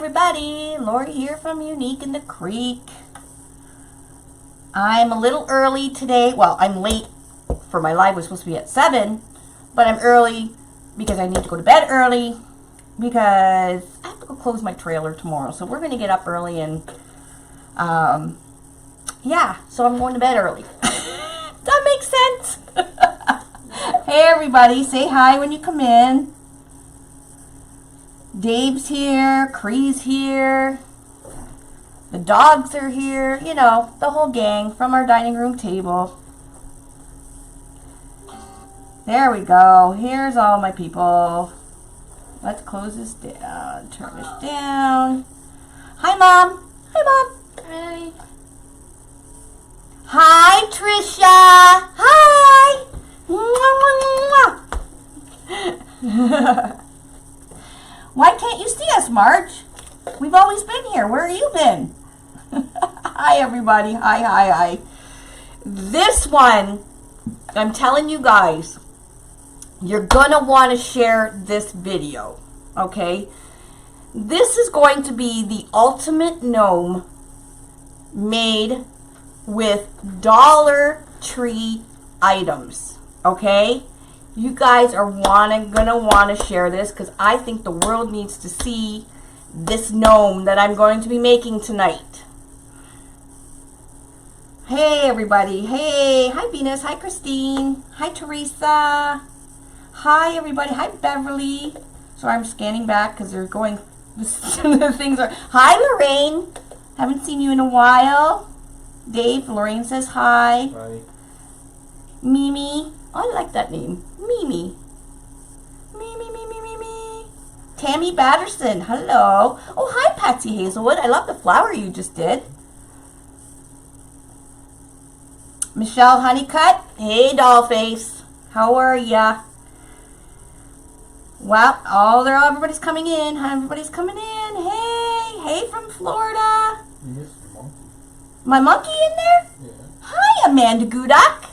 everybody, Lori here from Unique in the Creek. I'm a little early today. Well, I'm late for my live. Was supposed to be at 7, but I'm early because I need to go to bed early because I have to go close my trailer tomorrow. So we're going to get up early and, yeah, so I'm going to bed early. That makes sense. Hey, everybody, say hi when you come in. Dave's here, Cree's here, the dogs are here, you know, the whole gang from our dining room table. There we go. Here's all my people. Let's close this down, turn this down. Hi, Mom. Hi, Mom. Hi. Hi, Trisha. Hi. Why can't you see us, Marge? We've always been here. Where have you been? Hi, everybody. Hi. This one, I'm telling you guys, you're going to want to share this video, okay? This is going to be the ultimate gnome made with Dollar Tree items, okay? You guys are gonna want to share this because I think the world needs to see this gnome that I'm going to be making tonight. Hey, everybody. Hey. Hi, Venus. Hi, Christine. Hi, Teresa. Hi, everybody. Hi, Beverly. Sorry, I'm scanning back because they're going, the things are. Hi, Lorraine. Haven't seen you in a while. Dave, Lorraine says hi. Hi. Mimi. Oh, I like that name. Mimi. Me. Tammy Batterson. Hello. Oh, hi, Patsy Hazelwood. I love the flower you just did. Michelle Honeycutt. Hey, Dollface. How are ya? Wow, everybody's coming in. Everybody's coming in. Hey, from Florida. You missed the monkey. My monkey in there? Yeah. Hi, Amanda Gudak.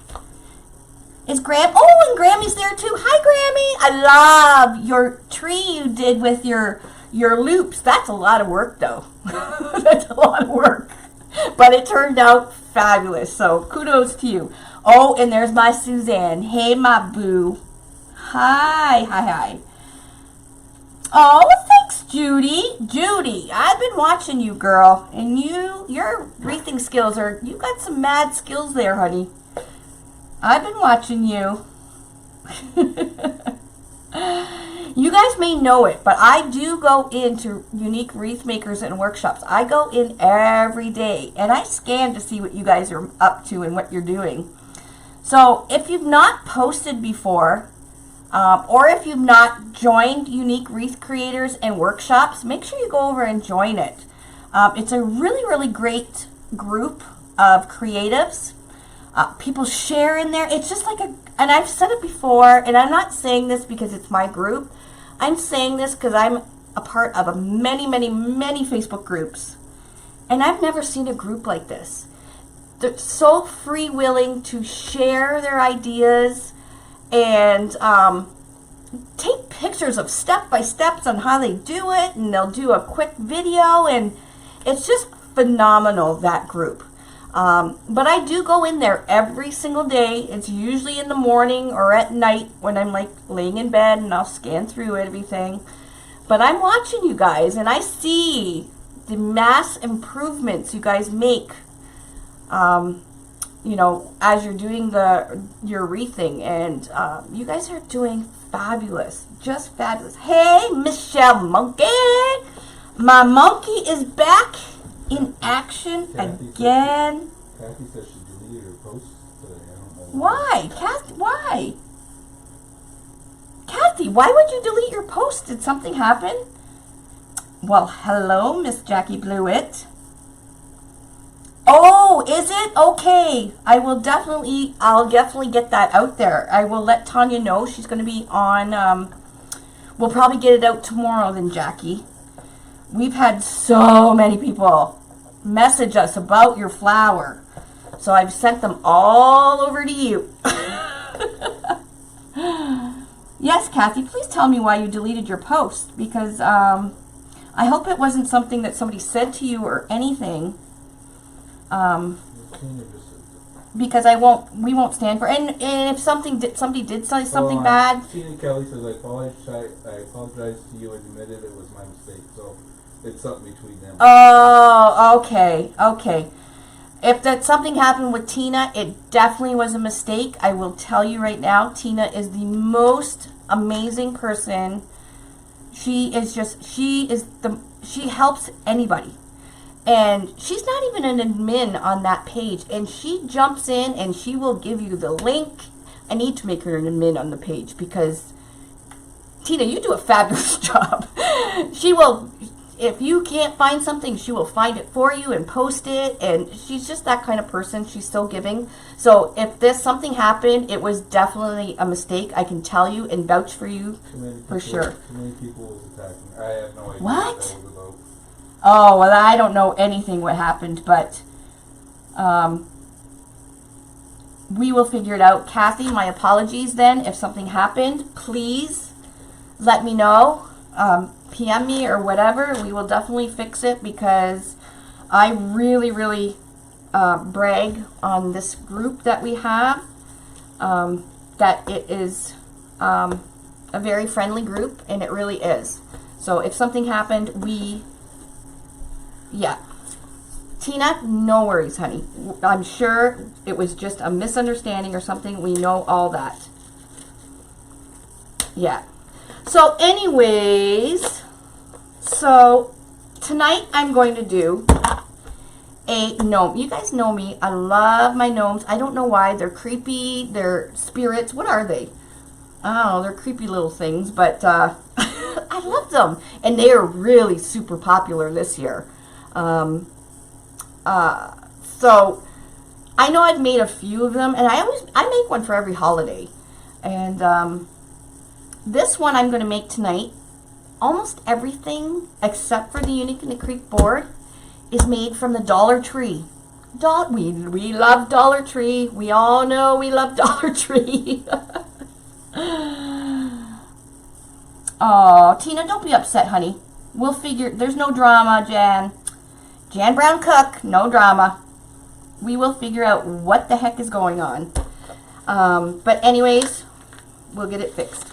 Is Graham? Oh, and Grammy's there too. Hi, Grammy. I love your tree you did with your loops. That's a lot of work, though. That's a lot of work. But it turned out fabulous. So kudos to you. Oh, and there's my Suzanne. Hey, my boo. Hi. Oh, thanks, Judy. Judy, I've been watching you, girl. And your wreathing skills you got some mad skills there, honey. I've been watching you. You guys may know it, but I do go into Unique Wreath Makers and Workshops. I go in every day, and I scan to see what you guys are up to and what you're doing. So if you've not posted before, or if you've not joined Unique Wreath Creators and Workshops, make sure you go over and join it. It's a really, really great group of creatives. People share in there. It's just like and I've said it before, and I'm not saying this because it's my group. I'm saying this because I'm a part of many Facebook groups, and I've never seen a group like this. They're so free-willing to share their ideas and take pictures of step-by-steps on how they do it, and they'll do a quick video, and it's just phenomenal, that group. But I do go in there every single day. It's usually in the morning or at night when I'm like laying in bed, and I'll scan through everything. But I'm watching you guys, and I see the mass improvements you guys make, you know, as you're doing your wreathing, and you guys are doing fabulous, just fabulous. Hey, Michelle Monkey, my monkey is back in action again. Kathy said she deleted her post today. I don't know Why? Why? Kathy, why would you delete your post? Did something happen? Well, hello, Miss Jackie Blewett. Oh, is it? Okay. I'll definitely get that out there. I will let Tanya know. She's going to be on, we'll probably get it out tomorrow then, Jackie. We've had so many people message us about your flower. So I've sent them all over to you. Yes, Kathy, please tell me why you deleted your post, because I hope it wasn't something that somebody said to you or anything. Tina just said Because we won't stand for, and if somebody did say something Well, bad. Tina Kelly says, I apologize to you and admitted it was my mistake. So it's something between them. Oh, okay. If that something happened with Tina, it definitely was a mistake. I will tell you right now, Tina is the most amazing person. She helps anybody. And she's not even an admin on that page. And she jumps in and she will give you the link. I need to make her an admin on the page because, Tina, you do a fabulous job. She will, if you can't find something, she will find it for you and post it. And she's just that kind of person. She's still giving. So if something happened, it was definitely a mistake. I can tell you and vouch for you for sure. Too many people was attacking. I have no idea What? what that was about. Oh, well, I don't know anything what happened, but we will figure it out. Kathy, my apologies then. If something happened, please let me know. PM me or whatever. We will definitely fix it because I really, really brag on this group that we have. That it is a very friendly group, and it really is. So if something happened, yeah. Tina, no worries, honey. I'm sure it was just a misunderstanding or something. We know all that. Yeah. So anyways, tonight I'm going to do a gnome. You guys know me. I love my gnomes. I don't know why. They're creepy. They're spirits. What are they? Oh, they're creepy little things, but I love them. And they are really super popular this year. So I know I've made a few of them, and I make one for every holiday. And this one I'm going to make tonight, almost everything except for the Unique in the Creek board is made from the Dollar Tree. We love Dollar Tree. We all know we love Dollar Tree. Oh, Tina, don't be upset, honey. We'll figure. There's no drama, Jan. Jan Brown Cook, no drama. We will figure out what the heck is going on. But anyways, we'll get it fixed.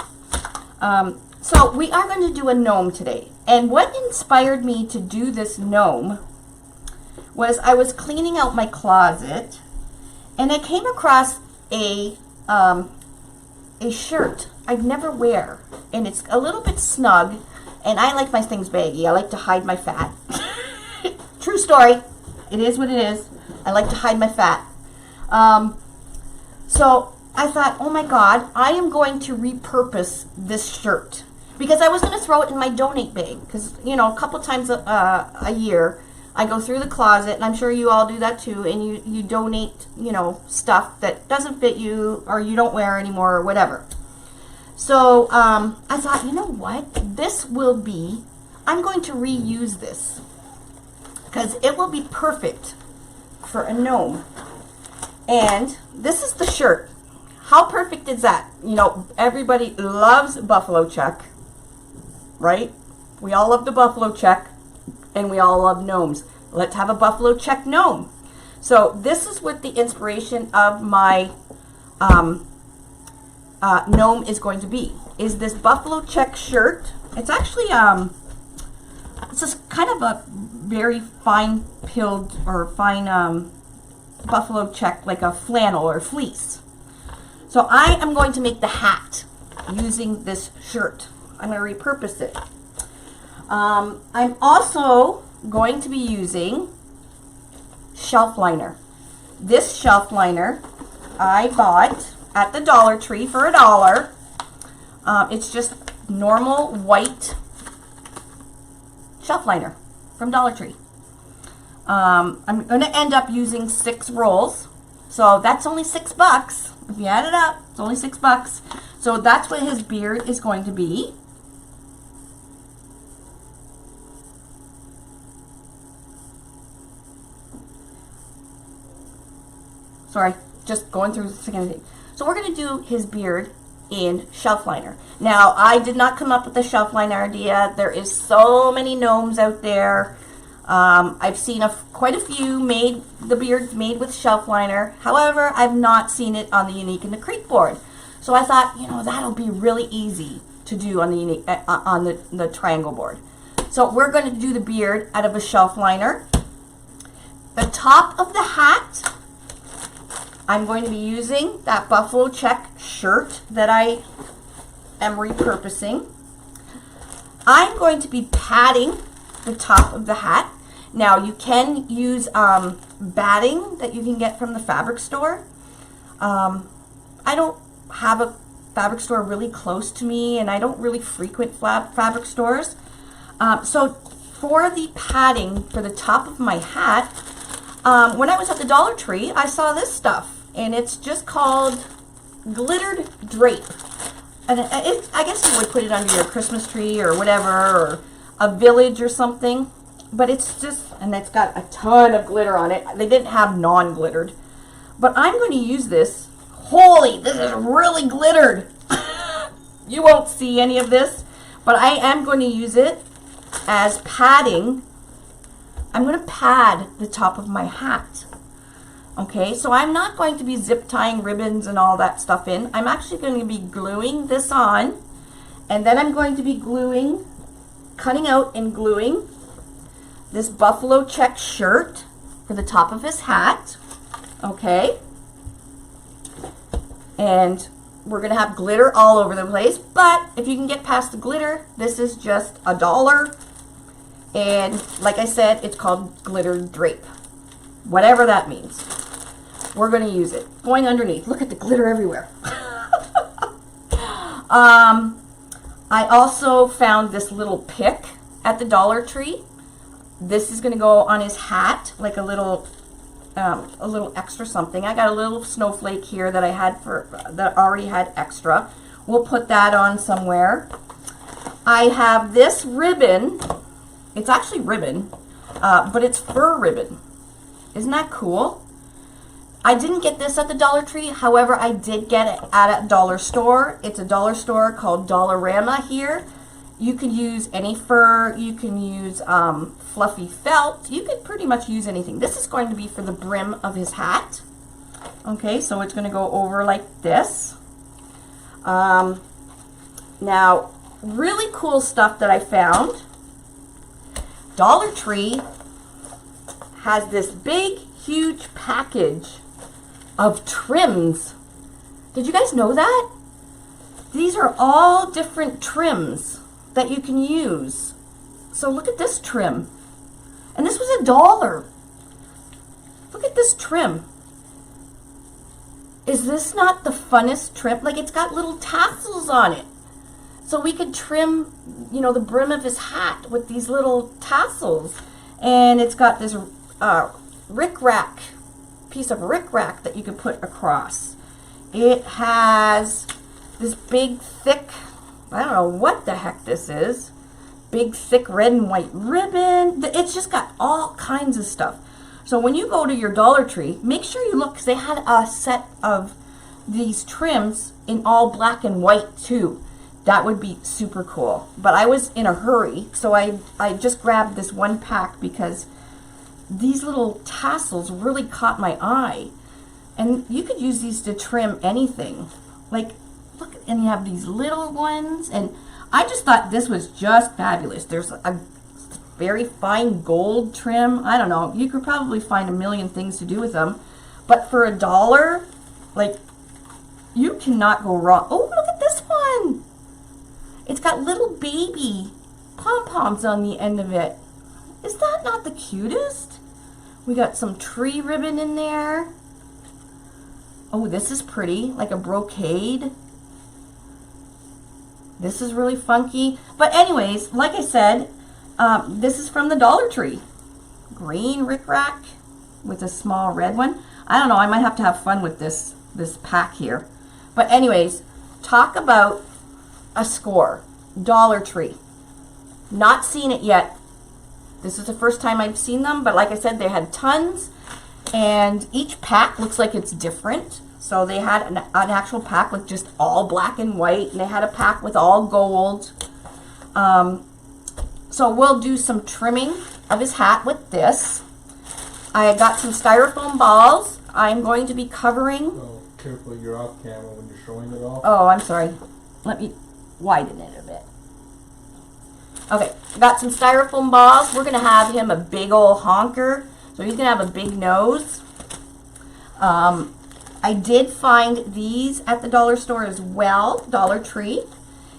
So we are going to do a gnome today. And what inspired me to do this gnome was I was cleaning out my closet and I came across a shirt I'd never wear. And it's a little bit snug. And I like my things baggy. I like to hide my fat. True story. It is what it is. I like to hide my fat. So I thought, oh my God, I am going to repurpose this shirt. Because I was going to throw it in my donate bag. Because, you know, a couple times a year, I go through the closet, and I'm sure you all do that too, and you donate, you know, stuff that doesn't fit you or you don't wear anymore or whatever. So I thought, you know what? I'm going to reuse this. Because it will be perfect for a gnome. And this is the shirt. How perfect is that? You know, everybody loves buffalo check, right? We all love the buffalo check, and we all love gnomes. Let's have a buffalo check gnome. So this is what the inspiration of my gnome is going to be. Is this buffalo check shirt? It's actually it's just kind of a very fine pilled or fine buffalo check, like a flannel or fleece. So I am going to make the hat using this shirt. I'm going to repurpose it. I'm also going to be using shelf liner. This shelf liner I bought at the Dollar Tree for $1. It's just normal white shelf liner from Dollar Tree. I'm going to end up using 6 rolls. So that's only $6. If you add it up, it's only $6. So that's what his beard is going to be. Sorry, just going through the second thing. So we're going to do his beard in shelf liner. Now, I did not come up with the shelf liner idea. There is so many gnomes out there. I've seen quite a few the beards made with shelf liner. However, I've not seen it on the Unique and the Creek board. So I thought, that'll be really easy to do on the Unique, on the triangle board. So we're going to do the beard out of a shelf liner. The top of the hat, I'm going to be using that buffalo check shirt that I am repurposing. I'm going to be padding the top of the hat. Now you can use batting that you can get from the fabric store. I don't have a fabric store really close to me, and I don't really frequent fabric stores. So for the padding for the top of my hat, when I was at the Dollar Tree, I saw this stuff, and it's just called glittered drape. And I guess you would put it under your Christmas tree or whatever, or a village or something. But it's just, and it's got a ton of glitter on it. They didn't have non-glittered. But I'm going to use this. Holy, this is really glittered. You won't see any of this, but I am going to use it as padding. I'm going to pad the top of my hat. Okay, so I'm not going to be zip tying ribbons and all that stuff in. I'm actually going to be gluing this on, and then I'm going to be cutting out and gluing this buffalo check shirt for the top of his hat. Okay, and we're going to have glitter all over the place, but if you can get past the glitter, this is just $1. And like I said, it's called glittered drape. Whatever that means. We're going to use it. Going underneath. Look at the glitter everywhere. I also found this little pick at the Dollar Tree. This is going to go on his hat, like a little extra something. I got a little snowflake here that that already had extra. We'll put that on somewhere. I have this ribbon. It's actually ribbon, but it's fur ribbon. Isn't that cool? I didn't get this at the Dollar Tree. However, I did get it at a dollar store. It's a dollar store called Dollarama here. You can use any fur. You can use fluffy felt. You could pretty much use anything. This is going to be for the brim of his hat. Okay, so it's going to go over like this. Now, really cool stuff that I found. Dollar Tree has this big, huge package of trims. Did you guys know that? These are all different trims that you can use. So look at this trim. And this was $1. Look at this trim. Is this not the funnest trim? Like, it's got little tassels on it. So we could trim, the brim of his hat with these little tassels. And it's got this rickrack, piece of rickrack that you could put across. It has this big, thick, I don't know what the heck this is, big, thick red and white ribbon. It's just got all kinds of stuff. So when you go to your Dollar Tree, make sure you look, because they had a set of these trims in all black and white too. That would be super cool. But I was in a hurry, so I just grabbed this one pack because these little tassels really caught my eye. And you could use these to trim anything. Like, look, and you have these little ones. And I just thought this was just fabulous. There's a very fine gold trim. I don't know. You could probably find a million things to do with them. But for $1, like, you cannot go wrong. Oh, look at this one. It's got little baby pom-poms on the end of it. Is that not the cutest? We got some tree ribbon in there. Oh, this is pretty, like a brocade. This is really funky. But anyways, like I said, this is from the Dollar Tree. Green rickrack with a small red one. I don't know, I might have to have fun with this pack here. But anyways, talk about a score. Dollar Tree. Not seen it yet. This is the first time I've seen them, but like I said, they had tons, and each pack looks like it's different. So they had an actual pack with just all black and white, and they had a pack with all gold. So we'll do some trimming of his hat with this. I got some styrofoam balls. I'm going to be covering. Oh, careful, you're off camera when you're showing it off. Oh, I'm sorry. Let me widen it a bit. Okay, got some styrofoam balls. We're gonna have him a big old honker. So he's gonna have a big nose. I did find these at the dollar store as well, Dollar Tree.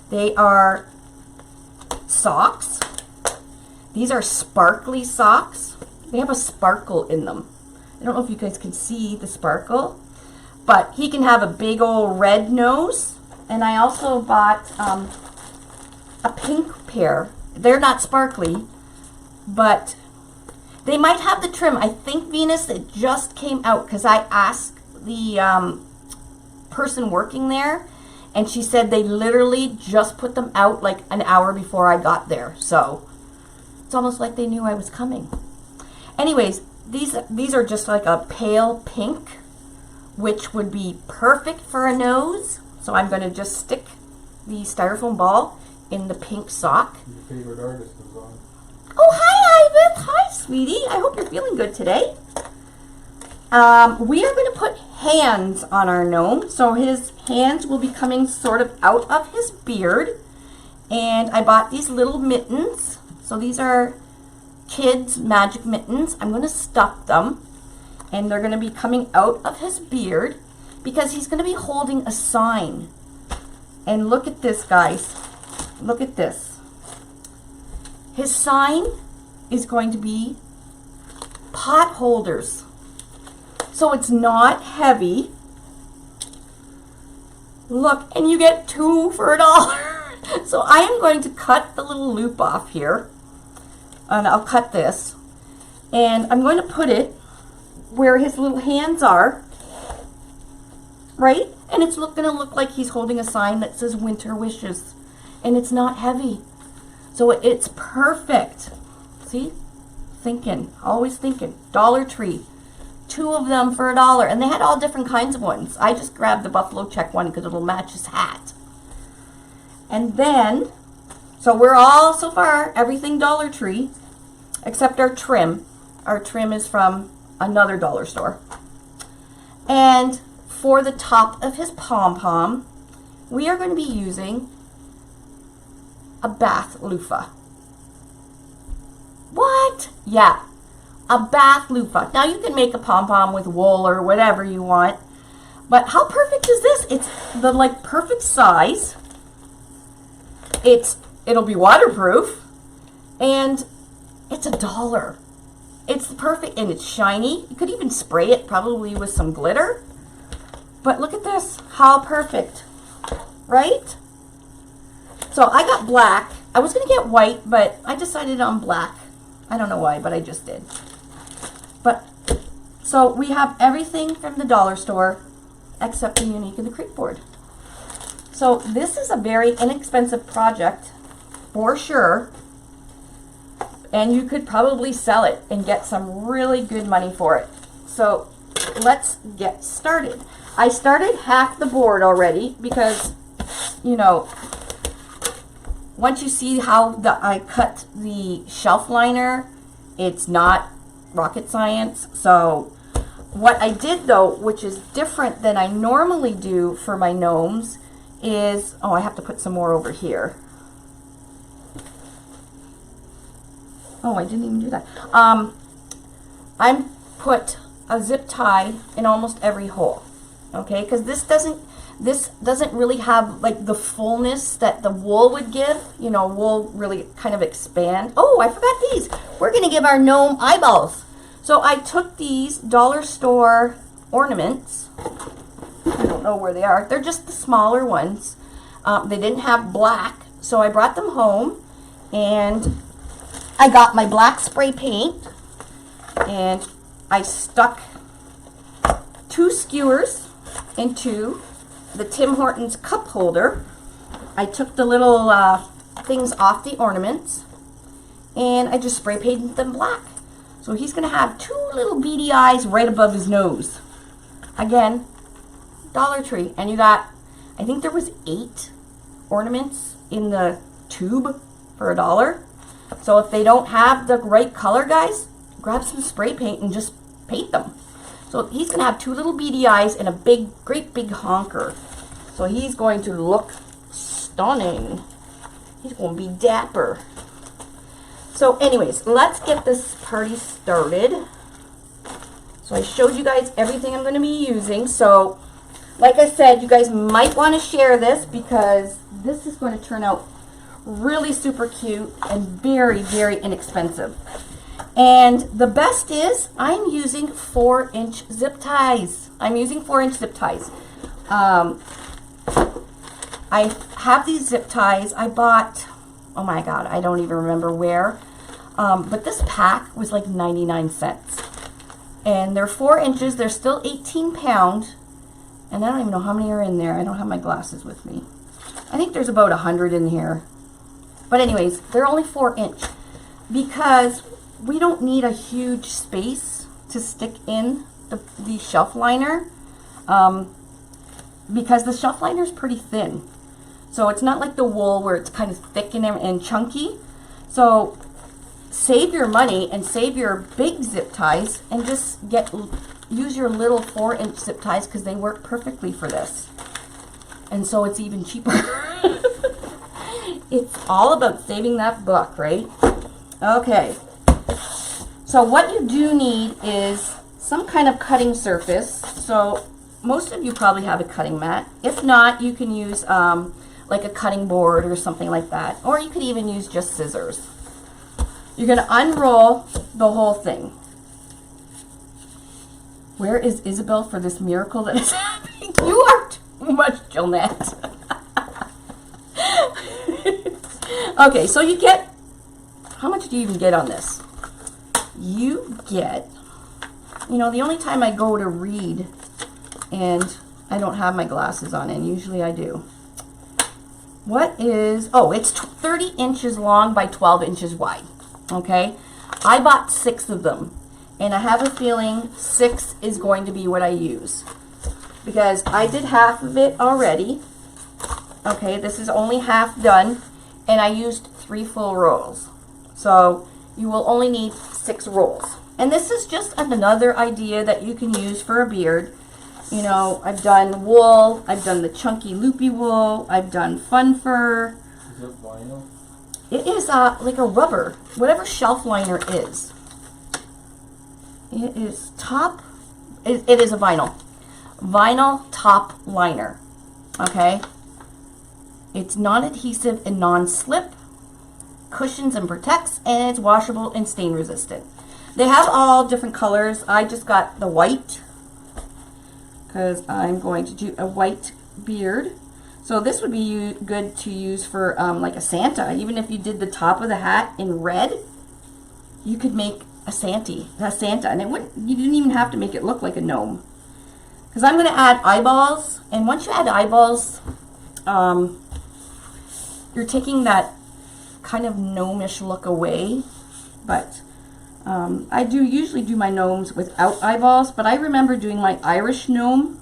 They are socks. These are sparkly socks. They have a sparkle in them. I don't know if you guys can see the sparkle, but he can have a big old red nose. And I also bought a pink pair. They're not sparkly, but they might have the trim. I think, Venus, it just came out because I asked the person working there, and she said they literally just put them out like an hour before I got there. So it's almost like they knew I was coming. Anyways, these are just like a pale pink, which would be perfect for a nose. So I'm going to just stick the styrofoam ball in the pink sock. Your favorite artist is on. Oh, hi, Ivan. Hi, sweetie. I hope you're feeling good today. We are going to put hands on our gnome. So his hands will be coming sort of out of his beard. And I bought these little mittens. So these are kids' magic mittens. I'm going to stuff them. And they're going to be coming out of his beard because he's going to be holding a sign. And look at this, guys. Look at this. His sign is going to be pot holders. So it's not heavy. Look, and you get 2 for $1. So I am going to cut the little loop off here. And I'll cut this. And I'm going to put it where his little hands are. Right? And it's going to look like he's holding a sign that says Winter Wishes. And it's not heavy. So it's perfect. See? Thinking. Always thinking. Dollar Tree. 2 of them for $1. And they had all different kinds of ones. I just grabbed the buffalo check one because it'll match his hat. And then, so we're all, so far, everything Dollar Tree, except our trim. Our trim is from another dollar store. And for the top of his pom-pom, we are going to be using a bath loofah. What? Yeah, a bath loofah. Now you can make a pom-pom with wool or whatever you want, but how perfect is this? It's the like perfect size. It'll be waterproof, and it's $1. It's perfect, and it's shiny. You could even spray it probably with some glitter. But look at this, how perfect, right? So I got black. I was gonna get white, but I decided on black. I don't know why, but I just did. But, so we have everything from the dollar store, except the Unique and the Creek board. So this is a very inexpensive project, for sure. And you could probably sell it and get some really good money for it. So let's get started. I started half the board already because, you know, once you see how I cut the shelf liner, it's not rocket science. So what I did though, which is different than I normally do for my gnomes, is, oh, I have to put some more over here. Oh, I didn't even do that. I put a zip tie in almost every hole. Okay, because this doesn't really have like the fullness that the wool would give. You know, wool really kind of expand. Oh, I forgot these. We're gonna give our gnome eyeballs. So I took these dollar store ornaments. I don't know where they are. They're just the smaller ones. They didn't have black, so I brought them home, and I got my black spray paint, and I stuck 2 skewers into the Tim Hortons cup holder. I took the little things off the ornaments, and I just spray painted them black. So he's going to have 2 little beady eyes right above his nose. Again, Dollar Tree, and you got, I think there was 8 ornaments in the tube for $1. So if they don't have the right color, guys, grab some spray paint and just paint them. So he's going to have 2 little beady eyes and a big, great big honker. So he's going to look stunning. He's going to be dapper. So anyways, let's get this party started. So I showed you guys everything I'm going to be using. So like I said, you guys might want to share this because this is going to turn out really super cute and very, very inexpensive. And the best is I'm using 4-inch zip ties. I'm using 4-inch zip ties. I have these zip ties. I bought, oh my God, I don't even remember where. But this pack was like 99 cents. And they're 4 inches. They're still 18 pounds. And I don't even know how many are in there. I don't have my glasses with me. I think there's about 100 in here. But anyways, they're only 4-inch because we don't need a huge space to stick in the shelf liner because the shelf liner is pretty thin. So it's not like the wool where it's kind of thick and chunky. So save your money and save your big zip ties and just use your little 4-inch zip ties because they work perfectly for this. And so it's even cheaper. It's all about saving that buck, right? Okay. So what you do need is some kind of cutting surface. So most of you probably have a cutting mat. If not, you can use like a cutting board or something like that. Or you could even use just scissors. You're going to unroll the whole thing. Where is Isabel for this miracle that is happening? You are too much, Jonette. Okay, so you get, how much do you even get on this? You get, you know, the only time I go to read and I don't have my glasses on, and usually I do. What is, oh, it's 30 inches long by 12 inches wide, okay? I bought 6 of them, and I have a feeling 6 is going to be what I use because I did half of it already. Okay, this is only half done, and I used 3 full rolls. So you will only need 6 rolls. And this is just another idea that you can use for a beard. You know, I've done wool, I've done the chunky loopy wool, I've done fun fur. Is it vinyl? It is like a rubber, whatever shelf liner is. It is it is a vinyl. Vinyl top liner, okay? It's non-adhesive and non-slip, cushions and protects, and it's washable and stain resistant. They have all different colors. I just got the white because I'm going to do a white beard. So this would be good to use for like a Santa. Even if you did the top of the hat in red, you could make a Santa, and you didn't even have to make it look like a gnome. Because I'm going to add eyeballs, and once you add eyeballs, you're taking that kind of gnomish look away. But I usually do my gnomes without eyeballs, but I remember doing my Irish gnome,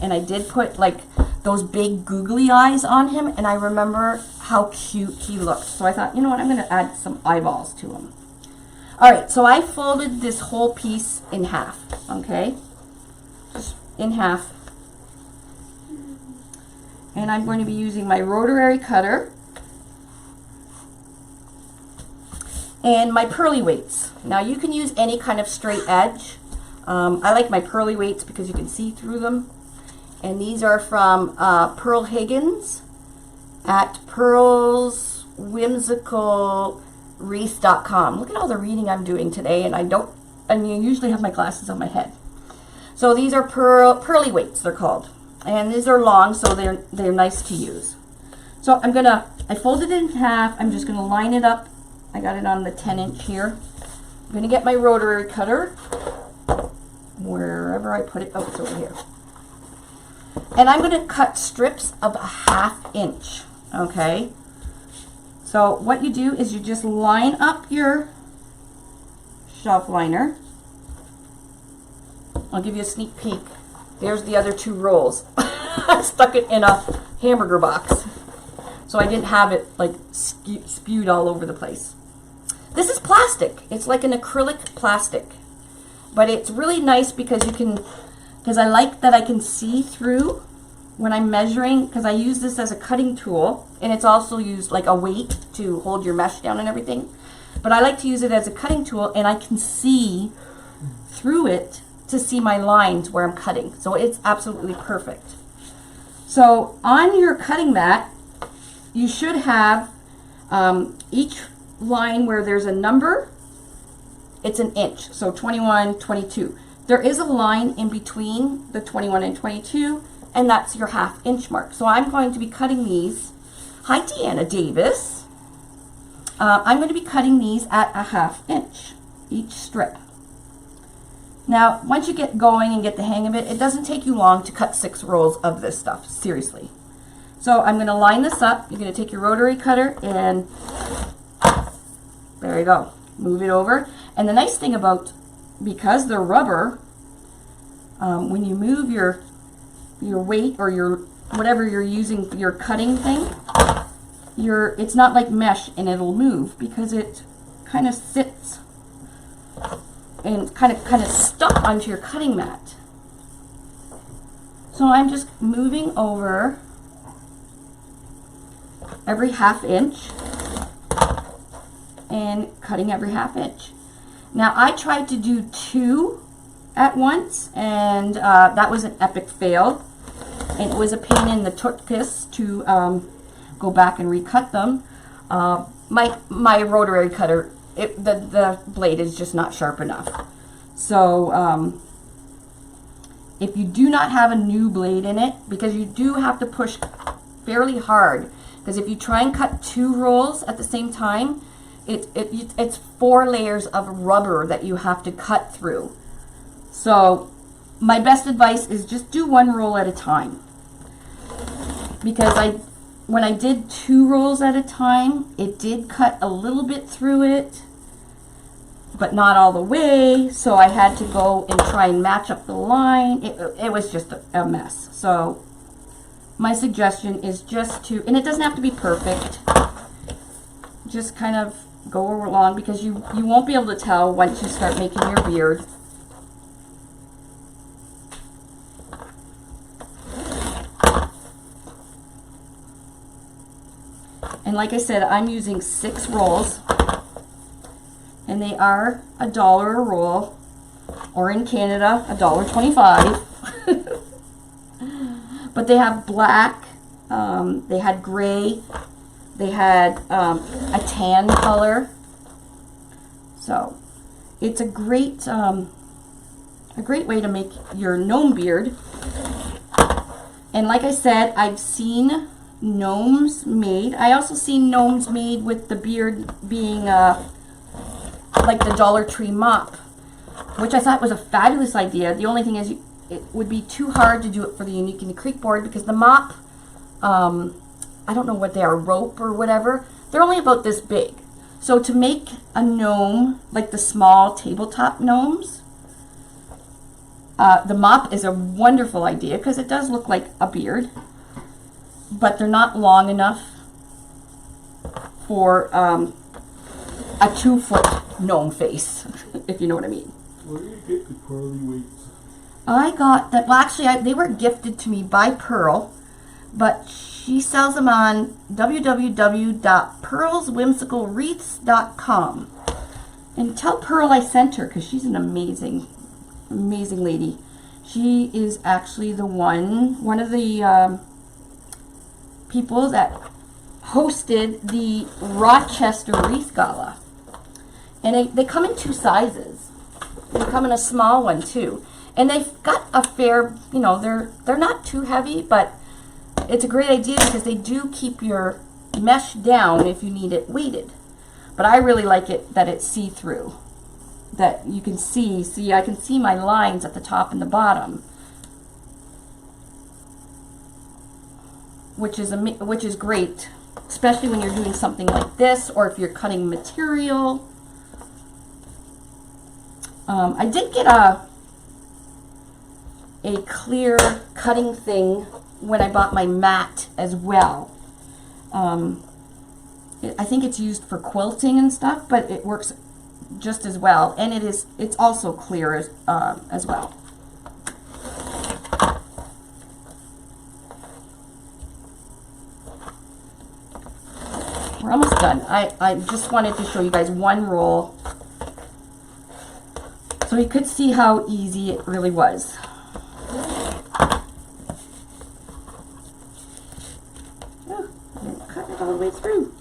and I did put like those big googly eyes on him, and I remember how cute he looked. So I thought, you know what, I'm going to add some eyeballs to him. All right, so I folded this whole piece in half, okay? Just in half. And I'm going to be using my rotary cutter and my pearly weights. Now you can use any kind of straight edge. I like my pearly weights because you can see through them. And these are from Pearl Higgins at pearlswhimsicalwreath.com. Look at all the reading I'm doing today, and I usually have my glasses on my head. So these are pearly weights, they're called. And these are long, so they're nice to use. So I folded it in half. I'm just gonna line it up. I got it on the 10-inch here. I'm gonna get my rotary cutter, wherever I put it. Oh, it's over here. And I'm gonna cut strips of a 1/2 inch, okay? So what you do is you just line up your shelf liner. I'll give you a sneak peek. There's the other 2 rolls. I stuck it in a hamburger box, so I didn't have it like spewed all over the place. This is plastic. It's like an acrylic plastic, but it's really nice because I like that I can see through when I'm measuring, because I use this as a cutting tool, and it's also used like a weight to hold your mesh down and everything. But I like to use it as a cutting tool, and I can see through it to see my lines where I'm cutting. So it's absolutely perfect. So on your cutting mat, you should have each line where there's a number, it's an inch. So 21, 22. There is a line in between the 21 and 22, and that's your ½ inch mark. So I'm going to be cutting these. Hi, Deanna Davis. I'm going to be cutting these at a ½ inch, each strip. Now, once you get going and get the hang of it, it doesn't take you long to cut 6 rolls of this stuff, seriously. So I'm going to line this up. You're going to take your rotary cutter and there you go. Move it over. And the nice thing about, because they're rubber, when you move your weight or your whatever you're using for your cutting thing, it's not like mesh and it'll move, because it kind of sits and kind of stuck onto your cutting mat. So I'm just moving over every ½ inch and cutting every ½ inch. Now I tried to do 2 at once, and that was an epic fail, and it was a pain in the tuchus to go back and recut them. My rotary cutter, the blade is just not sharp enough. So if you do not have a new blade in it, because you do have to push fairly hard, because if you try and cut 2 rolls at the same time, it's 4 layers of rubber that you have to cut through. So my best advice is just do 1 roll at a time, because when I did 2 rolls at a time, it did cut a little bit through it, but not all the way. So I had to go and try and match up the line. It was just a mess. So my suggestion is just to, and it doesn't have to be perfect, just kind of go along, because you won't be able to tell once you start making your beard. And like I said, I'm using 6 rolls, and they are $1 a roll, or in Canada, $1.25. But they have black, they had gray, they had a tan color. So it's a great way to make your gnome beard. And like I said, I've seen gnomes made. I also seen gnomes made with the beard being like the Dollar Tree mop, which I thought was a fabulous idea. The only thing is it would be too hard to do it for the Unique in the Creek board, because the mop, I don't know what they are, rope or whatever, they're only about this big. So to make a gnome, like the small tabletop gnomes, the mop is a wonderful idea, because it does look like a beard, but they're not long enough for a 2-foot gnome face, if you know what I mean. Where do you get the curly weights? I got that, well actually they were gifted to me by Pearl, but she sells them on www.pearlswhimsicalwreaths.com. And tell Pearl I sent her, because she's an amazing lady. She is actually one of the people that hosted the Rochester Wreath Gala. And they come in 2 sizes. They come in a small one too. And they've got a fair, they're not too heavy, but it's a great idea, because they do keep your mesh down if you need it weighted. But I really like it that it's see-through, that you can see I can see my lines at the top and the bottom, which is great, especially when you're doing something like this, or if you're cutting material. I did get a clear cutting thing when I bought my mat as well. I think it's used for quilting and stuff, but it works just as well, and it's also clear as well. We're almost done. I just wanted to show you guys one roll so you could see how easy it really was. Oh, I didn't cut it all the way through.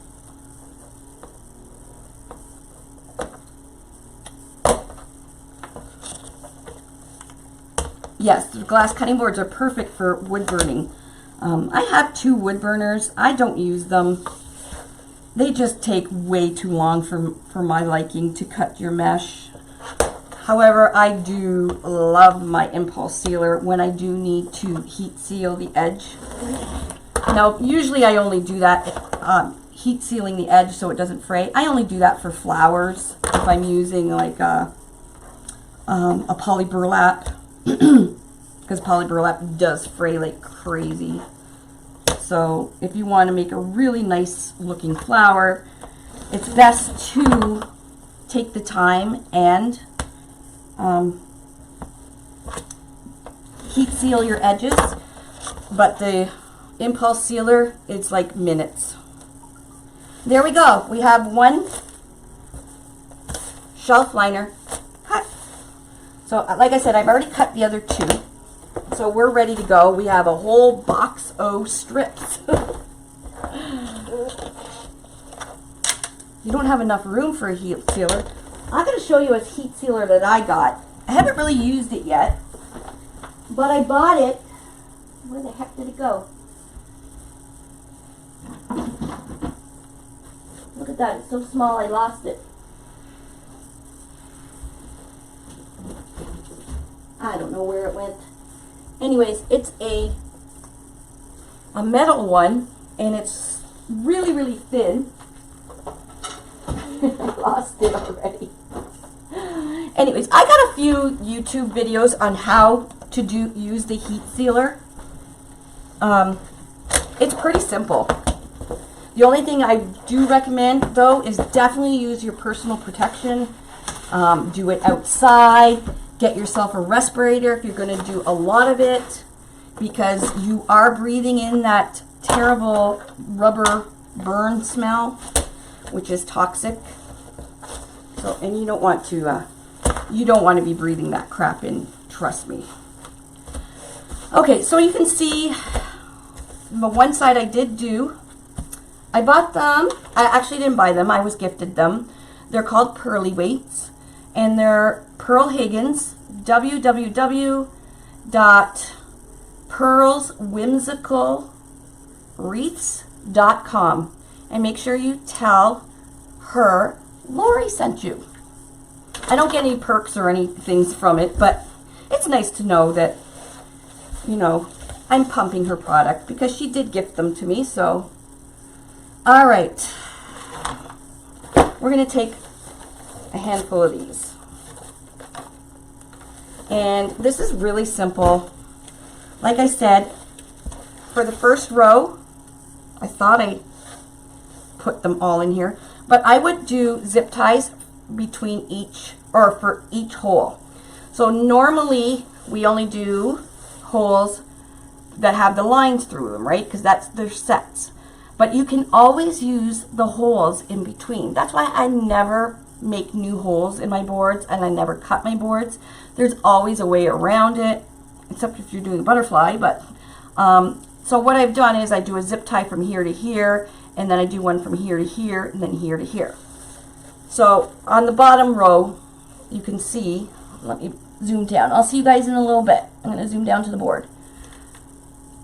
Yes, the glass cutting boards are perfect for wood burning. I have 2 wood burners. I don't use them. They just take way too long for my liking to cut your mesh. However, I do love my impulse sealer when I do need to heat seal the edge. Now, usually I only do that, heat sealing the edge so it doesn't fray. I only do that for flowers if I'm using like a poly burlap, because poly burlap does fray like crazy. So if you want to make a really nice looking flower, it's best to take the time and heat seal your edges, but the impulse sealer, it's like minutes. There we go. We have one shelf liner cut. So like I said, I've already cut the other 2. So we're ready to go. We have a whole box of strips. You don't have enough room for a heat sealer. I'm going to show you a heat sealer that I got. I haven't really used it yet, but I bought it. Where the heck did it go? Look at that. It's so small I lost it. I don't know where it went. Anyways, it's a metal one, and it's really, really thin. I lost it already. Anyways, I got a few YouTube videos on how to use the heat sealer. It's pretty simple. The only thing I do recommend, though, is definitely use your personal protection. Do it outside. Get yourself a respirator if you're going to do a lot of it, because you are breathing in that terrible rubber burn smell, which is toxic. So, and you don't want to be breathing that crap in, trust me. Okay, so you can see the one side I did do. I bought them. I actually didn't buy them. I was gifted them. They're called Pearly Weights, and they're Pearl Higgins, www.pearlswhimsicalwreaths.com, and make sure you tell her Lori sent you. I don't get any perks or any things from it, but it's nice to know that, you know, I'm pumping her product because she did gift them to me. So, all right, we're going to take a handful of these. And this is really simple. Like I said, for the first row, I thought I put them all in here, but I would do zip ties between each, or for each hole. So normally we only do holes that have the lines through them, right? Because that's their sets. But you can always use the holes in between. That's why I never make new holes in my boards, and I never cut my boards. There's always a way around it, except if you're doing a butterfly. But so what I've done is I do a zip tie from here to here, and then I do one from here to here, and then here to here. So on the bottom row, you can see, let me zoom down. I'll see you guys in a little bit. I'm going to zoom down to the board.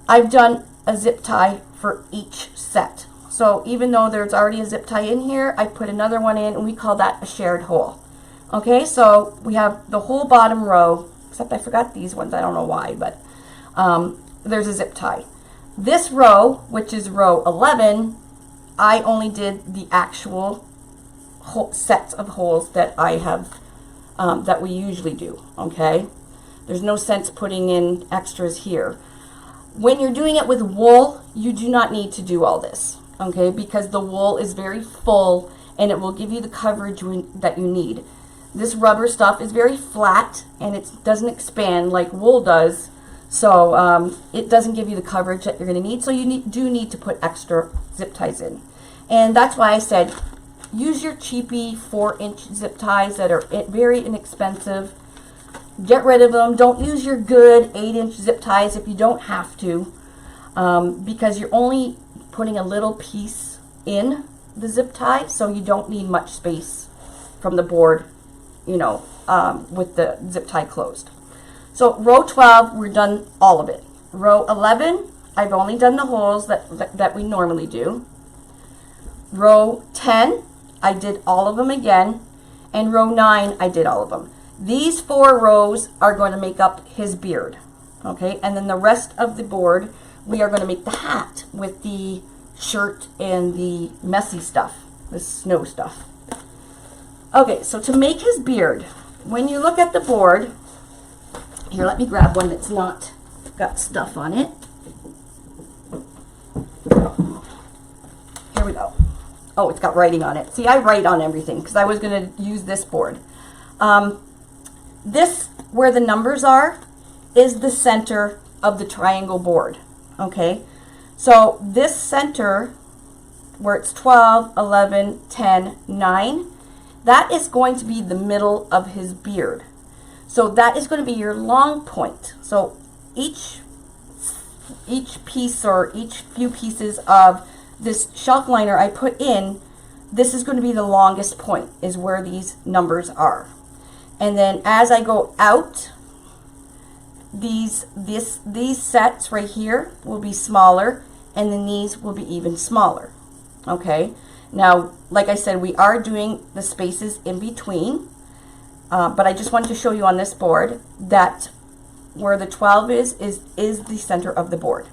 I've done a zip tie for each set. So even though there's already a zip tie in here, I put another one in, and we call that a shared hole. Okay, so we have the whole bottom row, except I forgot these ones, I don't know why, but there's a zip tie. This row, which is row 11, I only did the actual sets of holes that I have, that we usually do, okay? There's no sense putting in extras here. When you're doing it with wool, you do not need to do all this, okay? Because the wool is very full and it will give you the coverage that you need. This rubber stuff is very flat and it doesn't expand like wool does. So it doesn't give you the coverage that you're going to need. So you do need to put extra zip ties in. And that's why I said use your cheapy 4-inch zip ties that are very inexpensive. Get rid of them. Don't use your good 8-inch zip ties if you don't have to, because you're only putting a little piece in the zip tie, so you don't need much space from the board, you know, with the zip tie closed. So row 12, we're done all of it. Row 11, I've only done the holes that we normally do. Row 10, I did all of them again. And row 9, I did all of them. These 4 rows are going to make up his beard. Okay, and then the rest of the board, we are going to make the hat with the shirt and the messy stuff, the snow stuff. Okay, so to make his beard, when you look at the board, here, let me grab one that's not got stuff on it. Here we go. Oh, it's got writing on it. See, I write on everything because I was going to use this board. This, where the numbers are, is the center of the triangle board. Okay, so this center, where it's 12, 11, 10, 9, that is going to be the middle of his beard. So that is going to be your long point. So each piece or each few pieces of this shelf liner I put in, this is going to be the longest point, is where these numbers are. And then as I go out, these sets right here will be smaller, and then these will be even smaller. Okay, now like I said, we are doing the spaces in between, but I just wanted to show you on this board that where the 12 is the center of the board.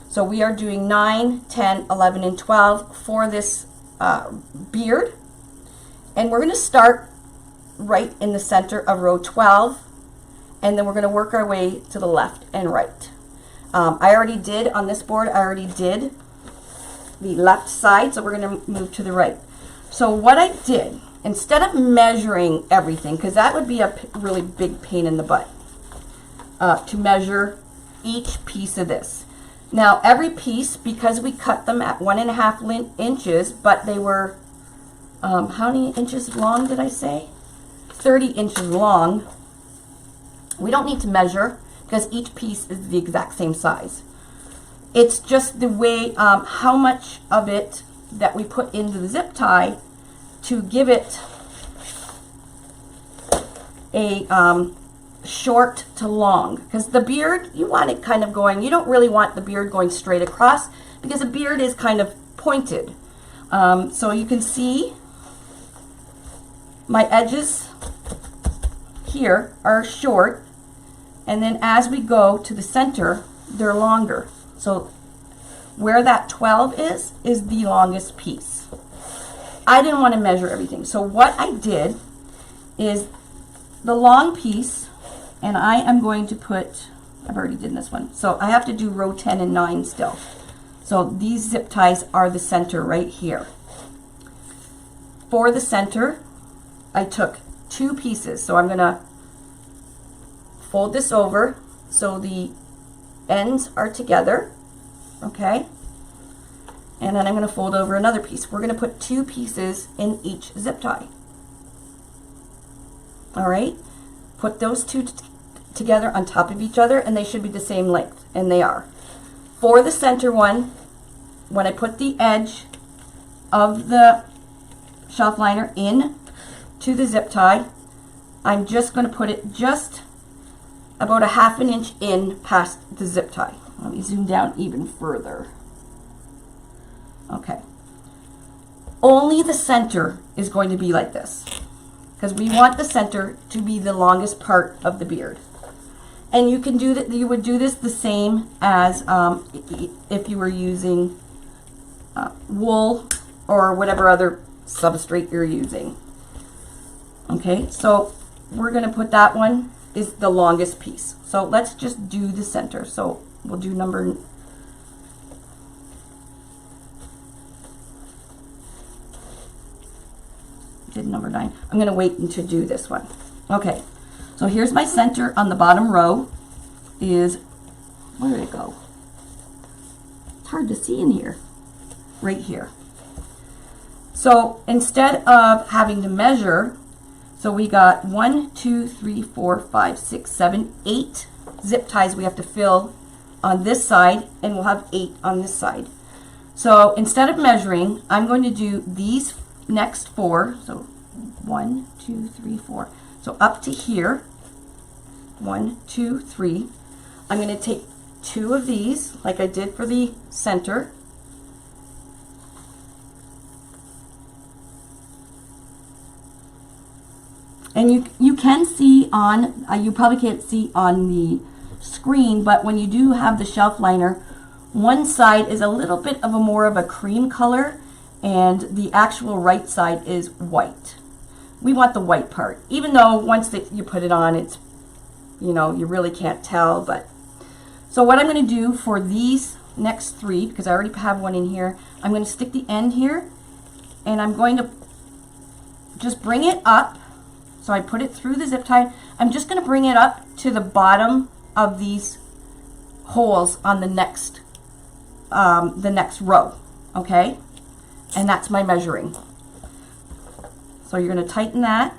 So we are doing 9, 10, 11, and 12 for this beard. And we're going to start right in the center of row 12. And then we're going to work our way to the left and right. I already did on this board, I already did the left side. So we're going to move to the right. So what I did, instead of measuring everything, because that would be a really big pain in the butt, to measure each piece of this. Now every piece, because we cut them at 1.5 inches, but they were, how many inches long did I say? 30 inches long. We don't need to measure because each piece is the exact same size. It's just the way, how much of it that we put into the zip tie to give it a short to long, because the beard, you want it kind of going, you don't really want the beard going straight across because the beard is kind of pointed. So you can see my edges here are short, and then as we go to the center, they're longer. So where that 12 is the longest piece. I didn't want to measure everything. So what I did is the long piece, and I am going to put, I've already did this one. So I have to do row 10 and 9 still. So these zip ties are the center right here. For the center, I took 2 pieces. So I'm going to fold this over so the ends are together. Okay. And then I'm going to fold over another piece. We're going to put 2 pieces in each zip tie. All right. Put those 2 together on top of each other, and they should be the same length, and they are. For the center one, when I put the edge of the shelf liner in to the zip tie, I'm just going to put it just about 1/2 inch in past the zip tie. Let me zoom down even further. Okay. Only the center is going to be like this, because we want the center to be the longest part of the beard. And you can do that. You would do this the same as if you were using wool or whatever other substrate you're using. Okay, so we're going to put that one is the longest piece. So let's just do the center. So we'll do number, did number 9. I'm going to wait to do this one. Okay, so here's my center on the bottom row is, where did it go? It's hard to see in here. Right here. So instead of having to measure, so we got 1, 2, 3, 4, 5, 6, 7, 8 zip ties we have to fill on this side, and we'll have 8 on this side. So instead of measuring, I'm going to do these next 4. So 1, 2, 3, 4. So up to here, 1, 2, 3. I'm going to take 2 of these, like I did for the center. And you can see on, you probably can't see on the screen, but when you do have the shelf liner, one side is a little bit of a more of a cream color, and the actual right side is white. We want the white part, even though once that you put it on, it's, you know, you really can't tell. But so what I'm going to do for these next 3, because I already have one in here, I'm going to stick the end here, and I'm going to just bring it up. So I put it through the zip tie. I'm just going to bring it up to the bottom of these holes on the next row, okay? And that's my measuring. So you're going to tighten that.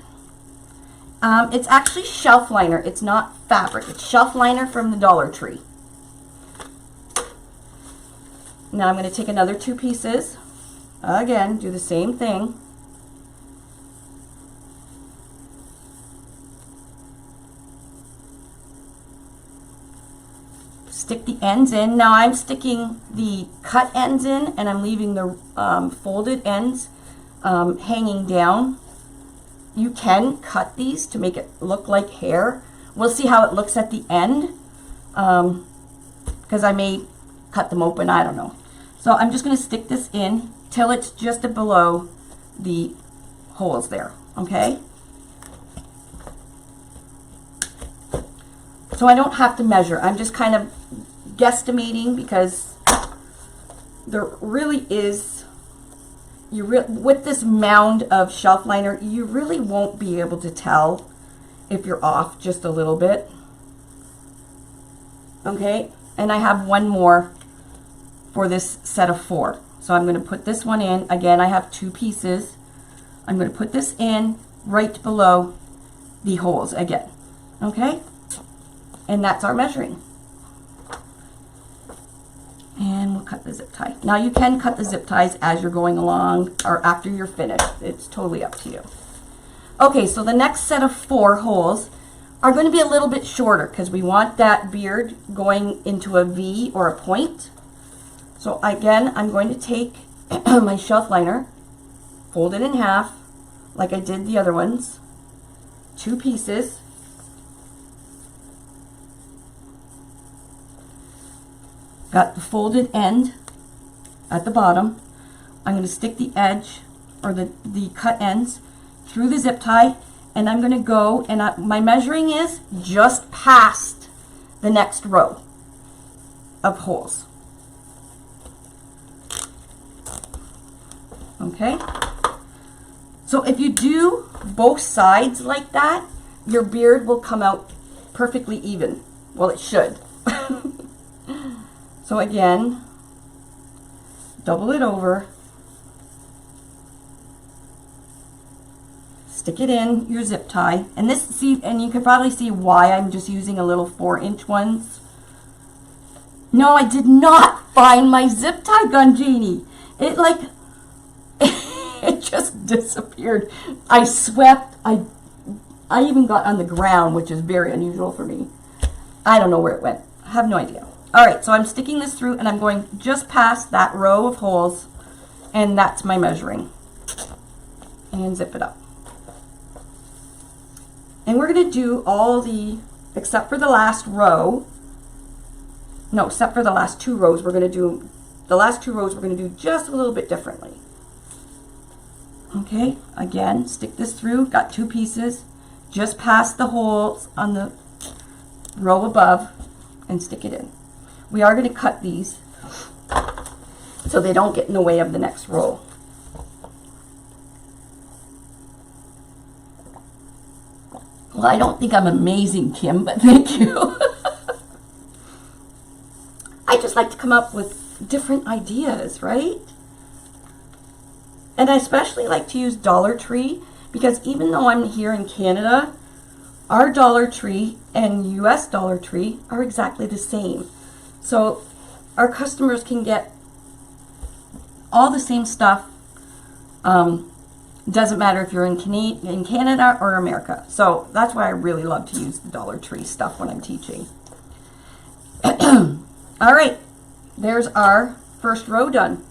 It's actually shelf liner. It's not fabric. It's shelf liner from the Dollar Tree. Now I'm going to take another 2 pieces. Again, do the same thing. Stick the ends in. Now I'm sticking the cut ends in, and I'm leaving the folded ends hanging down. You can cut these to make it look like hair. We'll see how it looks at the end, because I may cut them open, I don't know. So I'm just going to stick this in till it's just below the holes there, okay? So I don't have to measure. I'm just kind of guesstimating, because there really is, with this mound of shelf liner, you really won't be able to tell if you're off just a little bit. Okay, and I have one more for this set of 4. So I'm going to put this one in. Again, I have 2 pieces. I'm going to put this in right below the holes again. Okay? And that's our measuring. And we'll cut the zip tie. Now you can cut the zip ties as you're going along or after you're finished. It's totally up to you. Okay, so the next set of 4 holes are going to be a little bit shorter, because we want that beard going into a V or a point. So again, I'm going to take my shelf liner, fold it in half like I did the other ones, 2 pieces. Got the folded end at the bottom. I'm going to stick the edge, or the cut ends, through the zip tie, and I'm going to go, and my measuring is just past the next row of holes. Okay? So if you do both sides like that, your beard will come out perfectly even. Well, it should. So again, double it over, stick it in your zip tie, and this, see, and you can probably see why I'm just using a little 4-inch ones. No, I did not find my zip tie gun, Janie. It like, it just disappeared. I swept, I even got on the ground, which is very unusual for me. I don't know where it went. I have no idea. All right, so I'm sticking this through, and I'm going just past that row of holes, and that's my measuring. And zip it up. And we're going to do all the, except for the last row, no, except for the last 2 rows, we're going to do, the last 2 rows we're going to do just a little bit differently. Okay, again, stick this through, got 2 pieces, just past the holes on the row above, and stick it in. we are going to cut these so they don't get in the way of the next row. Well, I don't think I'm amazing, Kim, but thank you. I just like to come up with different ideas, right? And I especially like to use Dollar Tree because even though I'm here in Canada, our Dollar Tree and US Dollar Tree are exactly the same. So our customers can get all the same stuff. Doesn't matter if you're in Canada or America. So that's why I really love to use the Dollar Tree stuff when I'm teaching. All right, there's our first row done.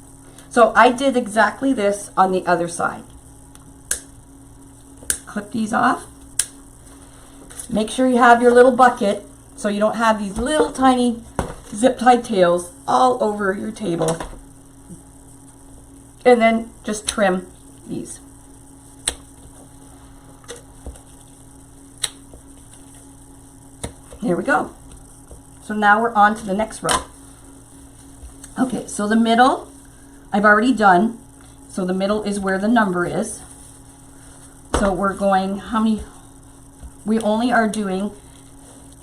So I did exactly this on the other side. Clip these off. Make sure you have your little bucket so you don't have these little tiny zip tied tails all over your table. And then just trim these. There we go. So now we're on to the next row. Okay, so the middle, I've already done. So the middle is where the number is. So we're going, how many? We only are doing,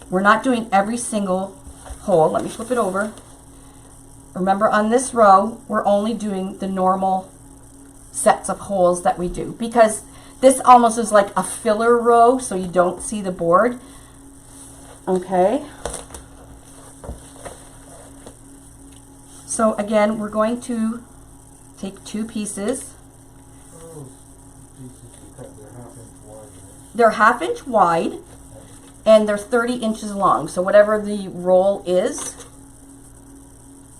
we're not doing every single hole. Let me flip it over. Remember on this row, we're only doing the normal sets of holes that we do because this almost is like a filler row so you don't see the board. Okay. So again, we're going to take two pieces. They're 1/2 inch wide and they're 30 inches long. So whatever the roll is,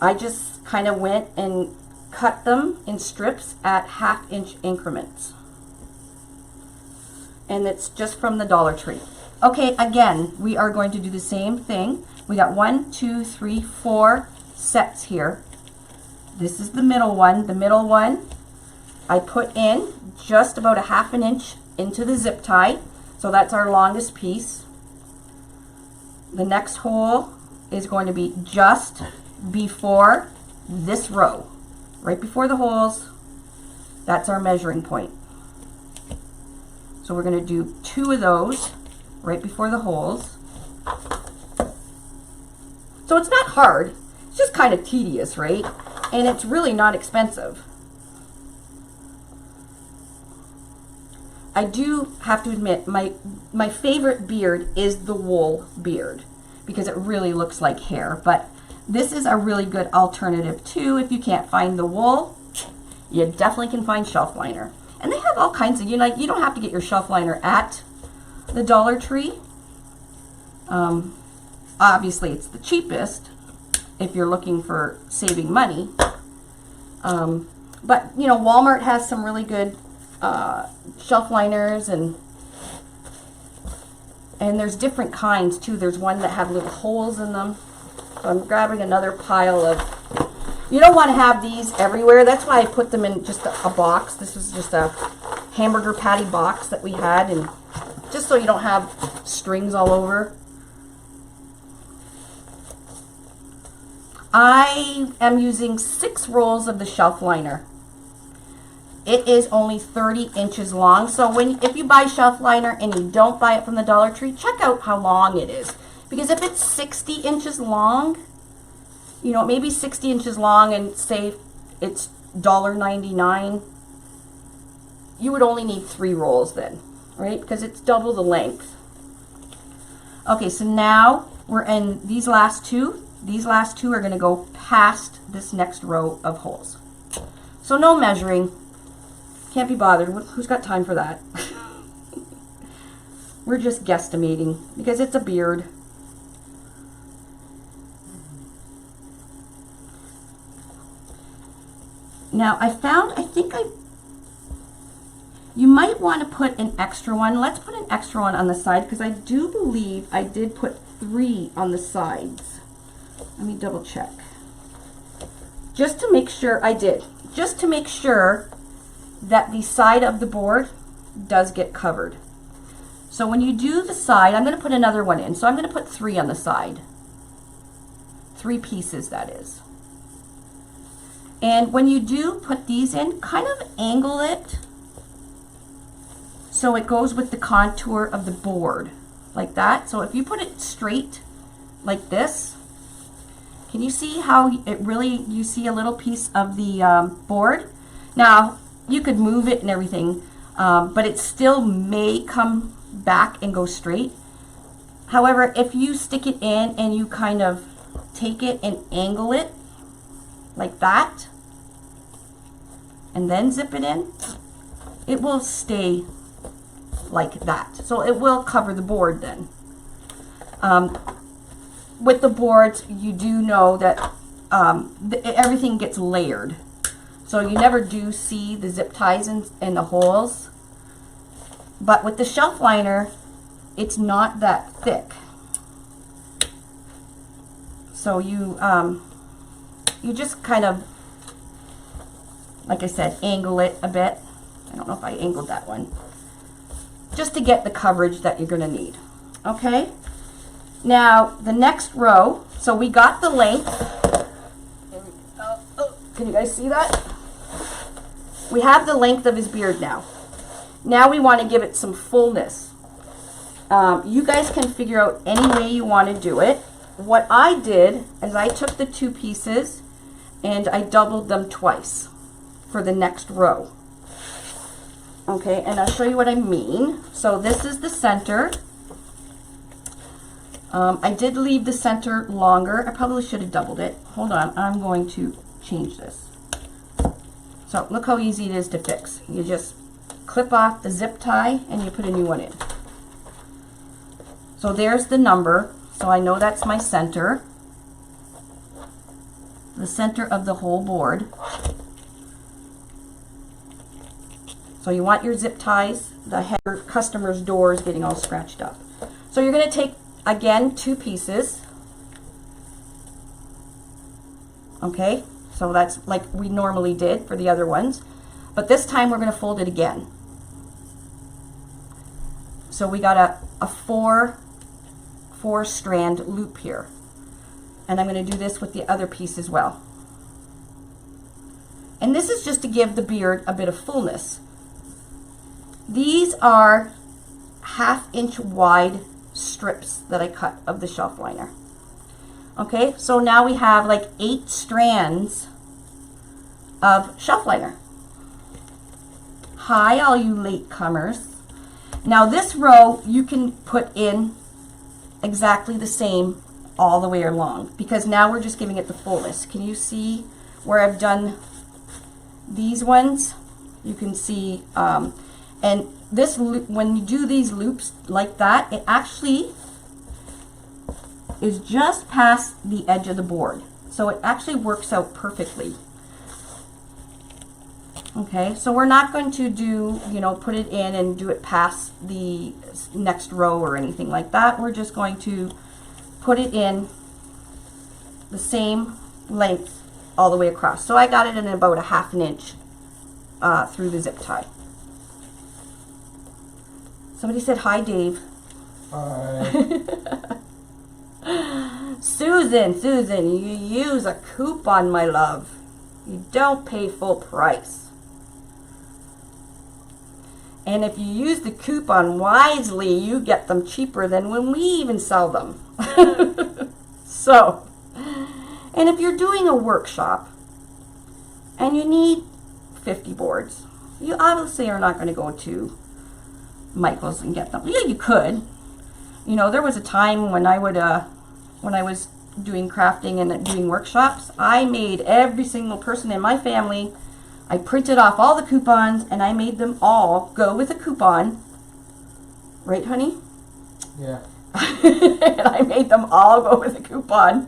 I just kind of went and cut them in strips at 1/2 inch increments. And it's just from the Dollar Tree. Okay, again, we are going to do the same thing. We got 1, 2, 3, 4 sets here. This is the middle one. The middle one, I put in just about 1/2 inch into the zip tie. So that's our longest piece. The next hole is going to be just before this row. Right before the holes, that's our measuring point. So we're going to do 2 of those right before the holes. So it's not hard, it's just kind of tedious, right? And it's really not expensive. I do have to admit, my favorite beard is the wool beard because it really looks like hair, but this is a really good alternative too. If you can't find the wool, you definitely can find shelf liner. And they have all kinds of, you don't have to get your shelf liner at the Dollar Tree. Obviously it's the cheapest if you're looking for saving money. But Walmart has some really good shelf liners, and there's different kinds too. There's one that have little holes in them. So I'm grabbing another pile of, you don't want to have these everywhere. That's why I put them in just a box. This was just a hamburger patty box that we had, and just so you don't have strings all over. I am using 6 rolls of the shelf liner. It is only 30 inches long. So if you buy shelf liner and you don't buy it from the Dollar Tree, check out how long it is. Because if it's 60 inches long, maybe 60 inches long and say it's $1.99, you would only need 3 rolls then, right? Because it's double the length. Okay, so now we're in these last two. These last 2 are going to go past this next row of holes. So no measuring. Can't be bothered. Who's got time for that? We're just guesstimating because it's a beard. Now you might want to put an extra one. Let's put an extra one on the side because I do believe I did put 3 on the sides. Let me double check. Just to make sure I did. Just to make sure that the side of the board does get covered. So when you do the side, I'm going to put another one in. So I'm going to put 3 on the side. 3 pieces, that is. And when you do put these in, kind of angle it so it goes with the contour of the board, like that. So if you put it straight like this, can you see how it really, you see a little piece of the board? Now, you could move it and everything, but it still may come back and go straight. However, if you stick it in and you kind of take it and angle it like that, and then zip it in, it will stay like that. So it will cover the board then. With the boards, you do know that everything gets layered. So you never do see the zip ties in the holes. But with the shelf liner, it's not that thick. So you just kind of, like I said, angle it a bit. I don't know if I angled that one. Just to get the coverage that you're going to need. Okay? Now, the next row, so we got the length. Can you guys see that? We have the length of his beard now. Now we want to give it some fullness. You guys can figure out any way you want to do it. What I did is I took the 2 pieces and I doubled them twice for the next row. Okay, and I'll show you what I mean. So this is the center. I did leave the center longer. I probably should have doubled it. Hold on, I'm going to change this. So look how easy it is to fix. You just clip off the zip tie and you put a new one in. So there's the number. So I know that's my center. The center of the whole board. So you want your zip ties, the header customer's door is getting all scratched up. So you're going to take, again, 2 pieces. Okay, so that's like we normally did for the other ones. But this time we're going to fold it again. So we got a four strand loop here. And I'm going to do this with the other piece as well. And this is just to give the beard a bit of fullness. These are 1/2 inch wide strips that I cut of the shelf liner. Okay, so now we have like 8 strands of shelf liner. Hi, all you latecomers. Now this row you can put in exactly the same all the way along, because now we're just giving it the fullness. Can you see where I've done these ones? You can see, and this when you do these loops like that, it actually is just past the edge of the board. So it actually works out perfectly. Okay, so we're not going to do, you know, put it in and do it past the next row or anything like that. We're just going to put it in the same length all the way across. So I got it in about 1/2 inch through the zip tie. Somebody said hi, Dave. Hi. Susan, you use a coupon, my love. You don't pay full price. And if you use the coupon wisely, you get them cheaper than when we even sell them. So, and if you're doing a workshop and you need 50 boards, you obviously are not going to go to Michael's and get them. Yeah, you could. You know, there was a time when I was doing crafting and doing workshops, I made every single person in my family, I printed off all the coupons and I made them all go with a coupon. Right, honey? Yeah. And I made them all go with a coupon.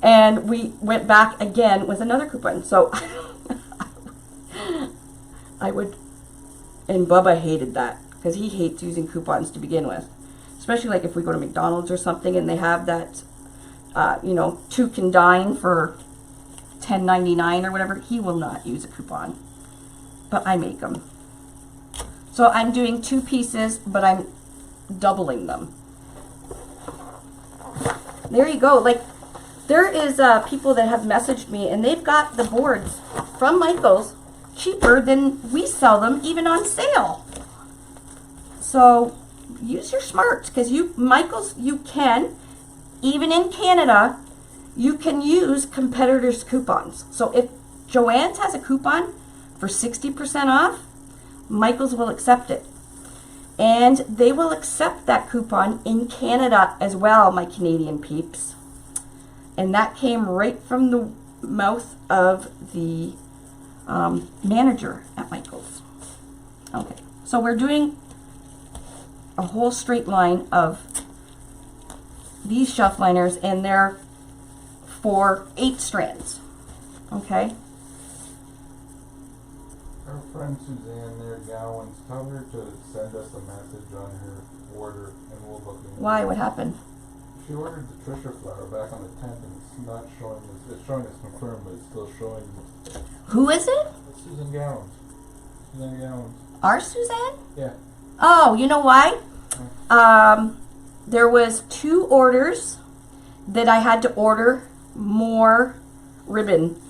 And we went back again with another coupon. So I would, and Bubba hated that because he hates using coupons to begin with. Especially like if we go to McDonald's or something and they have that, you know, 2 can dine for $10.99 or whatever, he will not use a coupon. But I make them. So I'm doing 2 pieces, but I'm doubling them. There you go. Like, There is people that have messaged me, and they've got the boards from Michael's cheaper than we sell them, even on sale. So use your smarts, because Michael's, you can, even in Canada, you can use competitors' coupons. So if Joann's has a coupon for 60% off, Michael's will accept it. And they will accept that coupon in Canada as well, my Canadian peeps. And that came right from the mouth of the manager at Michael's. Okay, so we're doing a whole straight line of these shelf liners, and they're for 8 strands. Okay. Our friend Suzanne there, Gowan's, tell her to send us a message on her order, and we'll look into it. Why? What happened? She ordered the Trisha flower back on the 10th, and it's not showing us. It's showing us confirmed, but it's still showing. Who is it? Susan Gowans. Suzanne Gowans. Our Suzanne? Yeah. Oh, you know why? There was 2 orders that I had to order more ribbon,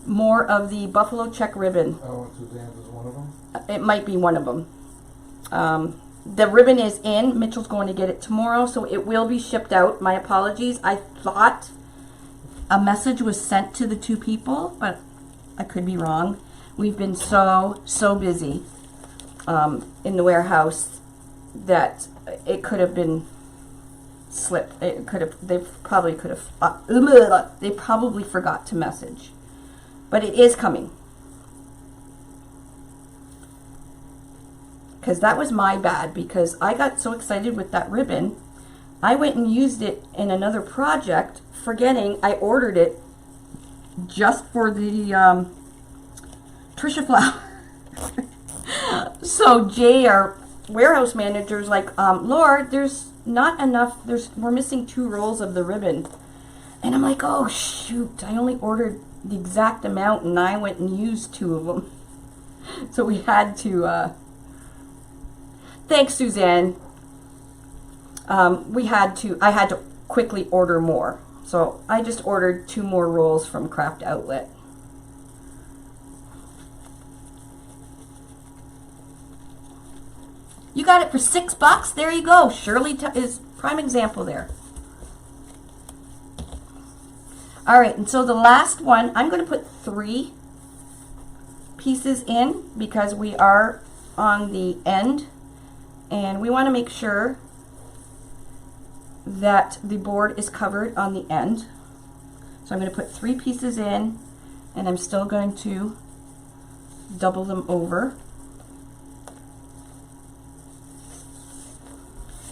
more of the buffalo check ribbon. Oh, and Suzanne's is one of them? It might be one of them. The ribbon is in. Mitchell's going to get it tomorrow, so it will be shipped out. My apologies. I thought a message was sent to the 2 people, but I could be wrong. We've been so busy in the warehouse that it could have been slipped. It could have. They probably forgot to message, but it is coming. Because that was my bad, because I got so excited with that ribbon, I went and used it in another project, forgetting I ordered it just for the Trisha flower. So Jay, our warehouse manager, is like, Lord, there's not enough. We're missing 2 rolls of the ribbon, and I'm like, oh shoot! I only ordered the exact amount, and I went and used 2 of them. So we had to. Thanks, Suzanne. I had to quickly order more. So I just ordered 2 more rolls from Craft Outlet. You got it for $6. There you go. Shirley is prime example there. All right, and so the last one, I'm going to put 3 pieces in because we are on the end. And we want to make sure that the board is covered on the end. So I'm going to put 3 pieces in, and I'm still going to double them over.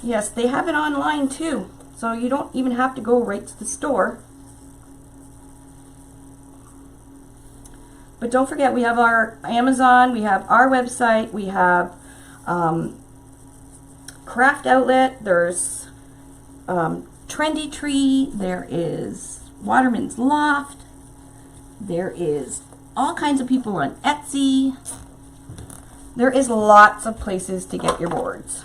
Yes, they have it online too, so you don't even have to go right to the store. But don't forget, we have our Amazon, we have our website, we have Craft Outlet, there's Trendy Tree, there is Waterman's Loft, there is all kinds of people on Etsy. There is lots of places to get your boards.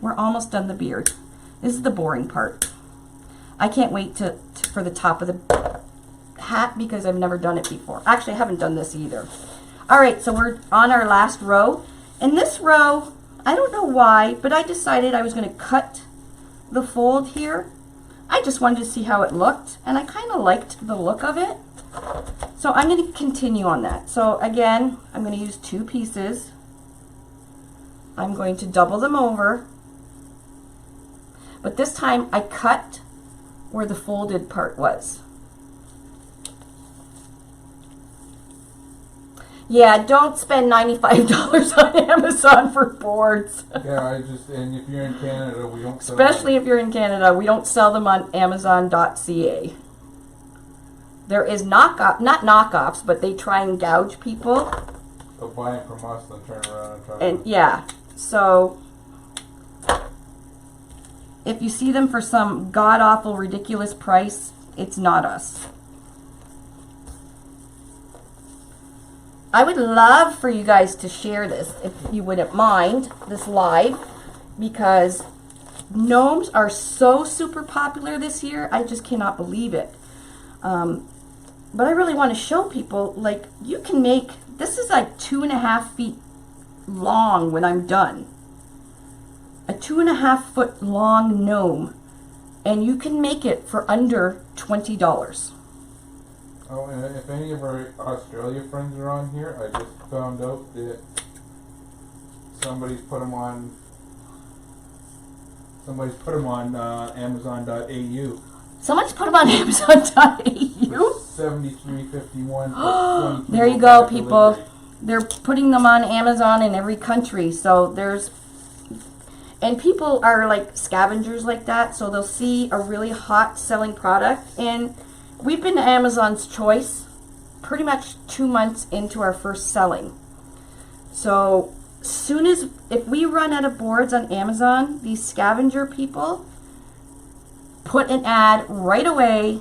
We're almost done the beard. This is the boring part. I can't wait for the top of the hat because I've never done it before. Actually, I haven't done this either. All right, so we're on our last row. And this row, I don't know why, but I decided I was going to cut the fold here. I just wanted to see how it looked, and I kind of liked the look of it. So I'm going to continue on that. So again, I'm going to use 2 pieces. I'm going to double them over. But this time I cut where the folded part was. Yeah, don't spend $95 on Amazon for boards. Yeah, and if you're in Canada, we don't sell Especially if you're in Canada, we don't sell them on Amazon.ca. There is not knockoffs, but they try and gouge people. They'll buy it from us, then turn around and try And yeah, so if you see them for some god-awful, ridiculous price, it's not us. I would love for you guys to share this, if you wouldn't mind, this live, because gnomes are so super popular this year. I just cannot believe it. But I really want to show people, like, you can make, this is like 2.5 feet long when I'm done. A 2.5 foot long gnome. And you can make it for under $20. Oh, and if any of our Australia friends are on here, I just found out that somebody's put them on Amazon.au. Someone's put them on Amazon.au. $73.51. There you go, people. They're putting them on Amazon in every country. So and people are like scavengers like that. So they'll see a really hot selling product. And we've been Amazon's choice pretty much 2 months into our first selling. So if we run out of boards on Amazon, these scavenger people put an ad right away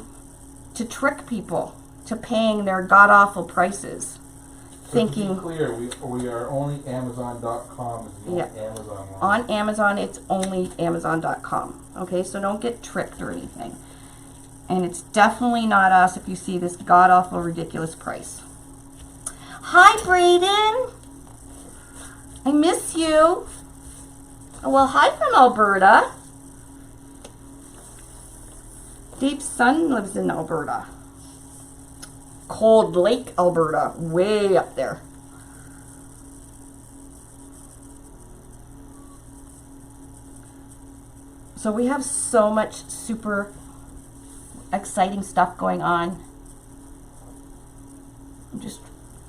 to trick people to paying their god-awful prices. So thinking, to be clear, we are only Amazon.com is the only Amazon one. On Amazon, it's only Amazon.com. Okay, so don't get tricked or anything. And it's definitely not us if you see this god-awful ridiculous price. Hi, Brayden. I miss you. Well, hi from Alberta. Dave's son lives in Alberta. Cold Lake, Alberta, way up there. So we have so much super exciting stuff going on.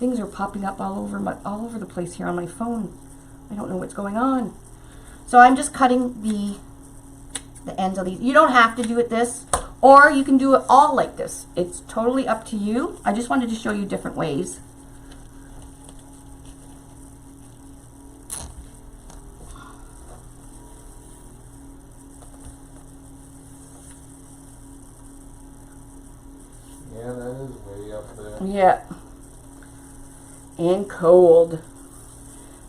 Things are popping up all over the place here on my phone. I don't know what's going on. So I'm just cutting the ends of these. You don't have to do it this, or you can do it all like this. It's totally up to you. I just wanted to show you different ways. Yeah, that is way up there. Yeah. And cold.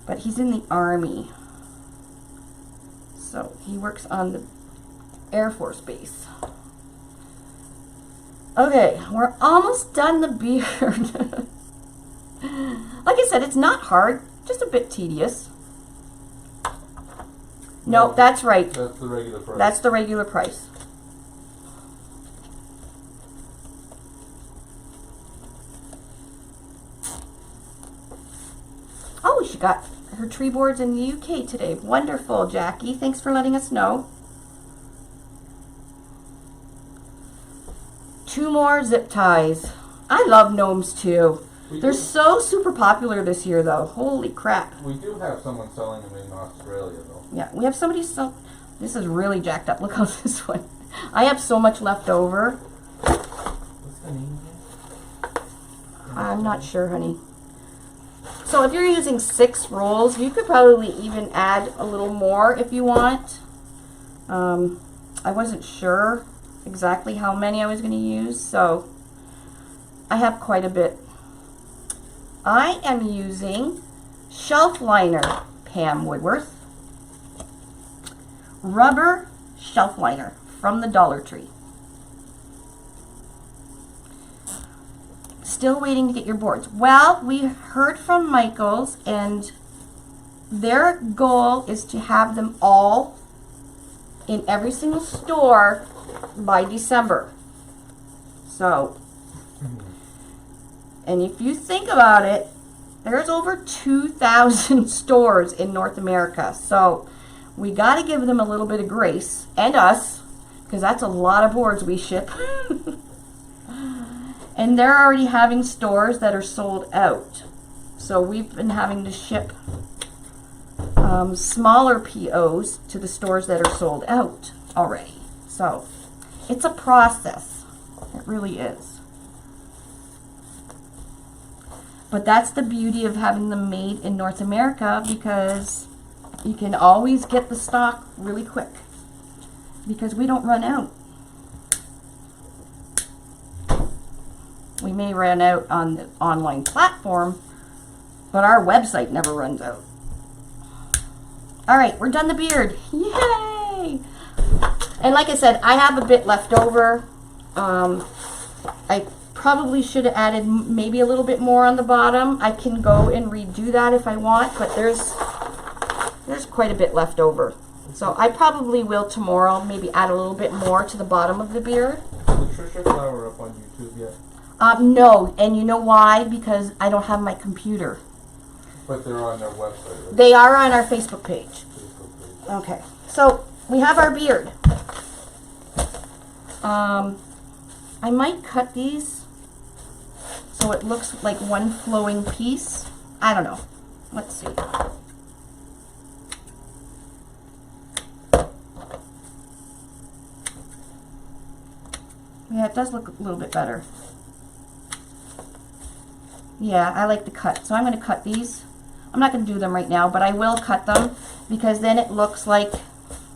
But he's in the Army. So he works on the Air Force Base. Okay, we're almost done the beard. Like I said, it's not hard, just a bit tedious. No, that's right. That's the regular price. That's the regular price. Oh, she got her tree boards in the UK today. Wonderful, Jackie. Thanks for letting us know. 2 more zip ties. I love gnomes too. They're so super popular this year though. Holy crap. We do have someone selling them in Australia though. Yeah, we have somebody sell. This is really jacked up. Look how this one. I have so much left over. What's the name again? I'm not sure, honey. So if you're using 6 rolls, you could probably even add a little more if you want. I wasn't sure exactly how many I was going to use, so I have quite a bit. I am using shelf liner, Pam Woodworth. Rubber shelf liner from the Dollar Tree. Still waiting to get your boards. Well, we heard from Michaels, and their goal is to have them all in every single store by December. So, and if you think about it, there's over 2,000 stores in North America. So we got to give them a little bit of grace, and us, because that's a lot of boards we ship. And they're already having stores that are sold out. So we've been having to ship smaller POs to the stores that are sold out already. So it's a process. It really is. But that's the beauty of having them made in North America, because you can always get the stock really quick, because we don't run out. We may run out on the online platform, But our website never runs out. All right, we're done the beard. Yay! And like I said, I have a bit left over. I probably should have added maybe a little bit more on the bottom. I can go and redo that if I want, but there's quite a bit left over. So I probably will tomorrow maybe add a little bit more to the bottom of the beard. Is the Trisha flower up on YouTube yet? No, and you know why? Because I don't have my computer. But they're on their website, right? They are on our Facebook page. Okay, so we have our beard. I might cut these so it looks like one flowing piece. I don't know. Let's see. Yeah, it does look a little bit better. Yeah, I like the cut. So I'm going to cut these. I'm not going to do them right now, but I will cut them because then it looks like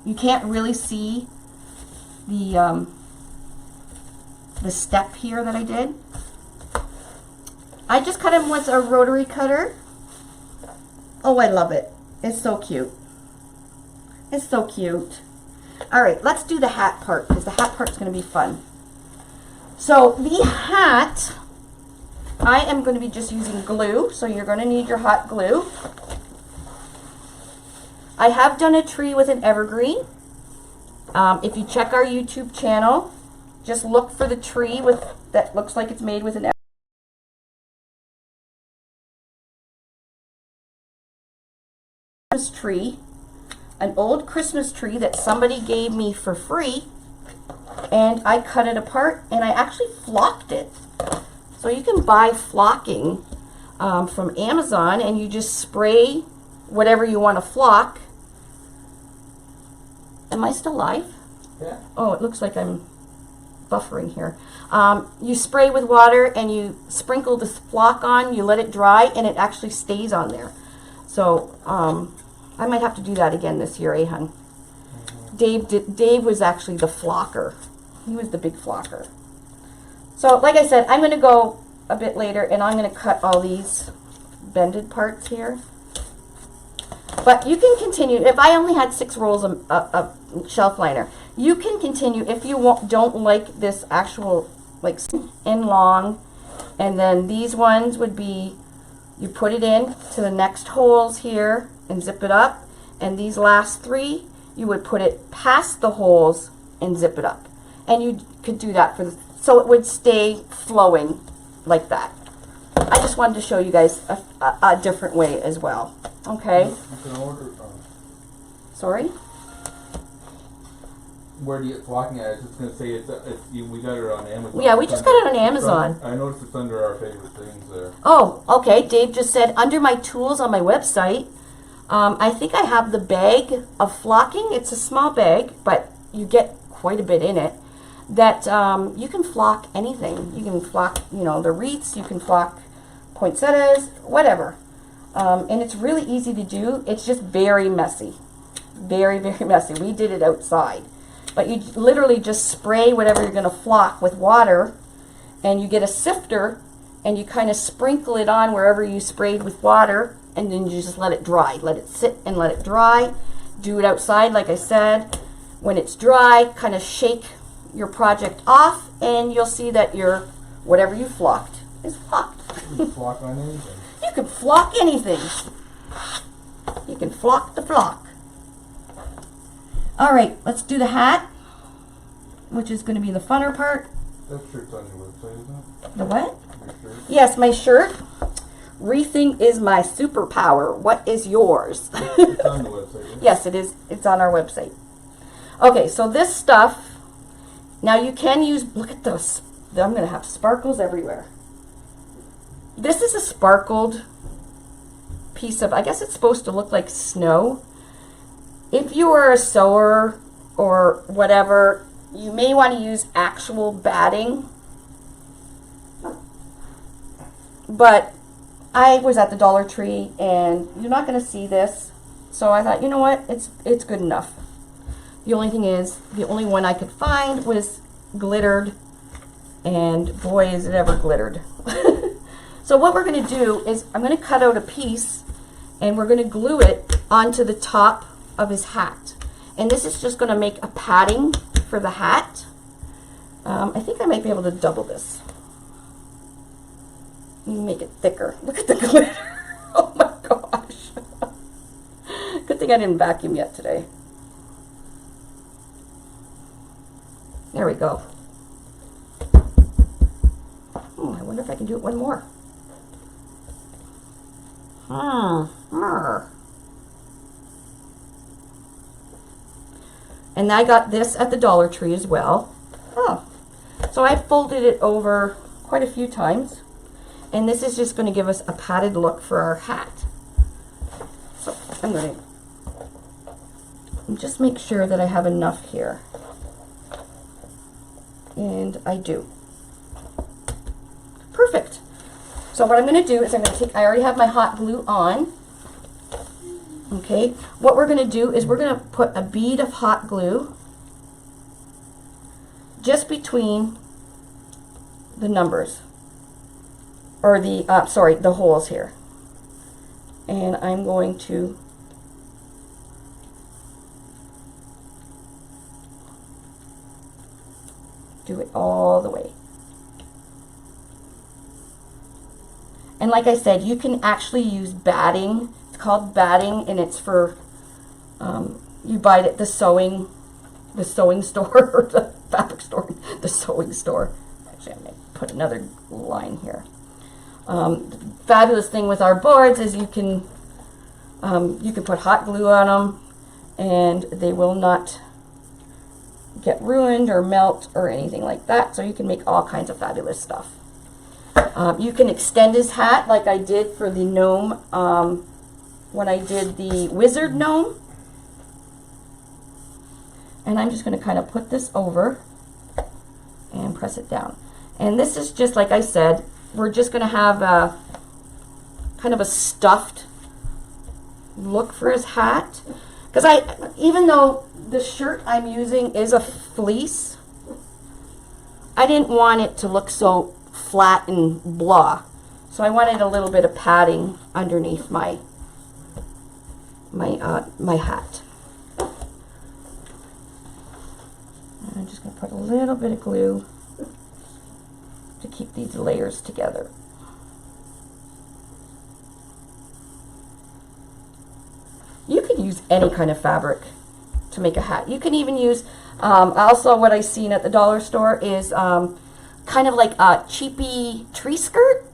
you can't really see the step here that I did. I just cut them with a rotary cutter. Oh, I love it. It's so cute. It's so cute. All right, let's do the hat part because the hat part's going to be fun. So the hat, I am going to be just using glue, so you're going to need your hot glue. I have done a tree with an evergreen. If you check our YouTube channel, just look for the tree with that looks like it's made with an Christmas tree, an old Christmas tree that somebody gave me for free, and I cut it apart and I actually flocked it. So you can buy flocking from Amazon, and you just spray whatever you want to flock. Am I still live? Yeah. Oh, it looks like I'm buffering here. You spray with water and you sprinkle the flock on, you let it dry, and it actually stays on there. So I might have to do that again this year, hun? Dave was actually the flocker. He was the big flocker. So like I said, I'm going to go a bit later and I'm going to cut all these bended parts here. But you can continue. If I only had 6 rolls of shelf liner, you can continue if you don't like this actual like and long. And then these ones would be, you put it in to the next holes here and zip it up. And these last 3, you would put it past the holes and zip it up. And you could do that so it would stay flowing like that. I just wanted to show you guys a different way as well. Okay. You can order. Sorry. Where do you get flocking at? I was just gonna say we got it on Amazon. Yeah, we just got it on Amazon. I noticed it's under our favorite things there. Oh, okay. Dave just said under my tools on my website. I think I have the bag of flocking. It's a small bag, but you get quite a bit in it. That you can flock anything. You can flock, the wreaths. You can flock poinsettias, whatever. And it's really easy to do. It's just very messy. Very, very messy. We did it outside. But you literally just spray whatever you're going to flock with water, and you get a sifter, and you kind of sprinkle it on wherever you sprayed with water, and then you just let it dry. Let it sit and let it dry. Do it outside, like I said. When it's dry, kind of shake your project off, and you'll see that your whatever you flocked is flocked. You can flock on anything. You can flock anything. You can flock the flock. All right, let's do the hat, which is going to be the funner part. That shirt's on your website, isn't it? The what? Your shirt? Yes, my shirt. Wreathing is my superpower. What is yours? It's on the website, right? Yes, it is. It's on our website. Okay, so this stuff, now you can use, look at this. I'm going to have sparkles everywhere. This is a sparkled piece of, I guess it's supposed to look like snow. If you are a sewer or whatever, you may want to use actual batting. But I was at the Dollar Tree and you're not going to see this. So I thought, you know what, it's good enough. The only thing is, the only one I could find was glittered, and boy is it ever glittered. So what we're going to do is I'm going to cut out a piece and we're going to glue it onto the top of his hat. And this is just going to make a padding for the hat. I think I might be able to double this. Make it thicker. Look at the glitter. Oh my gosh. Good thing I didn't vacuum yet today. There we go. I wonder if I can do it one more. And I got this at the Dollar Tree as well. So I folded it over quite a few times. And this is just going to give us a padded look for our hat. So I'm going to just make sure that I have enough here. And I do. Perfect. So what I'm going to do is I'm going to take, I already have my hot glue on. Okay. What we're going to do is we're going to put a bead of hot glue just between the numbers. Or the, the holes here. And I'm going to do it all the way. And like I said, you can actually use batting. It's called batting, and it's for, you buy it at the sewing store, or the fabric store, the sewing store. Actually, I'm going to put another line here. Fabulous thing with our boards is you can put hot glue on them and they will not get ruined or melt or anything like that. So you can make all kinds of fabulous stuff. You can extend his hat like I did for the gnome when I did the wizard gnome. And I'm just going to kind of put this over and press it down. And this is just like I said, we're just going to have a kind of a stuffed look for his hat. Because even though the shirt I'm using is a fleece, I didn't want it to look so flat and blah. So I wanted a little bit of padding underneath my hat. And I'm just going to put a little bit of glue to keep these layers together. You can use any kind of fabric to make a hat. You can even use, also what I've seen at the dollar store is kind of like a cheapy tree skirt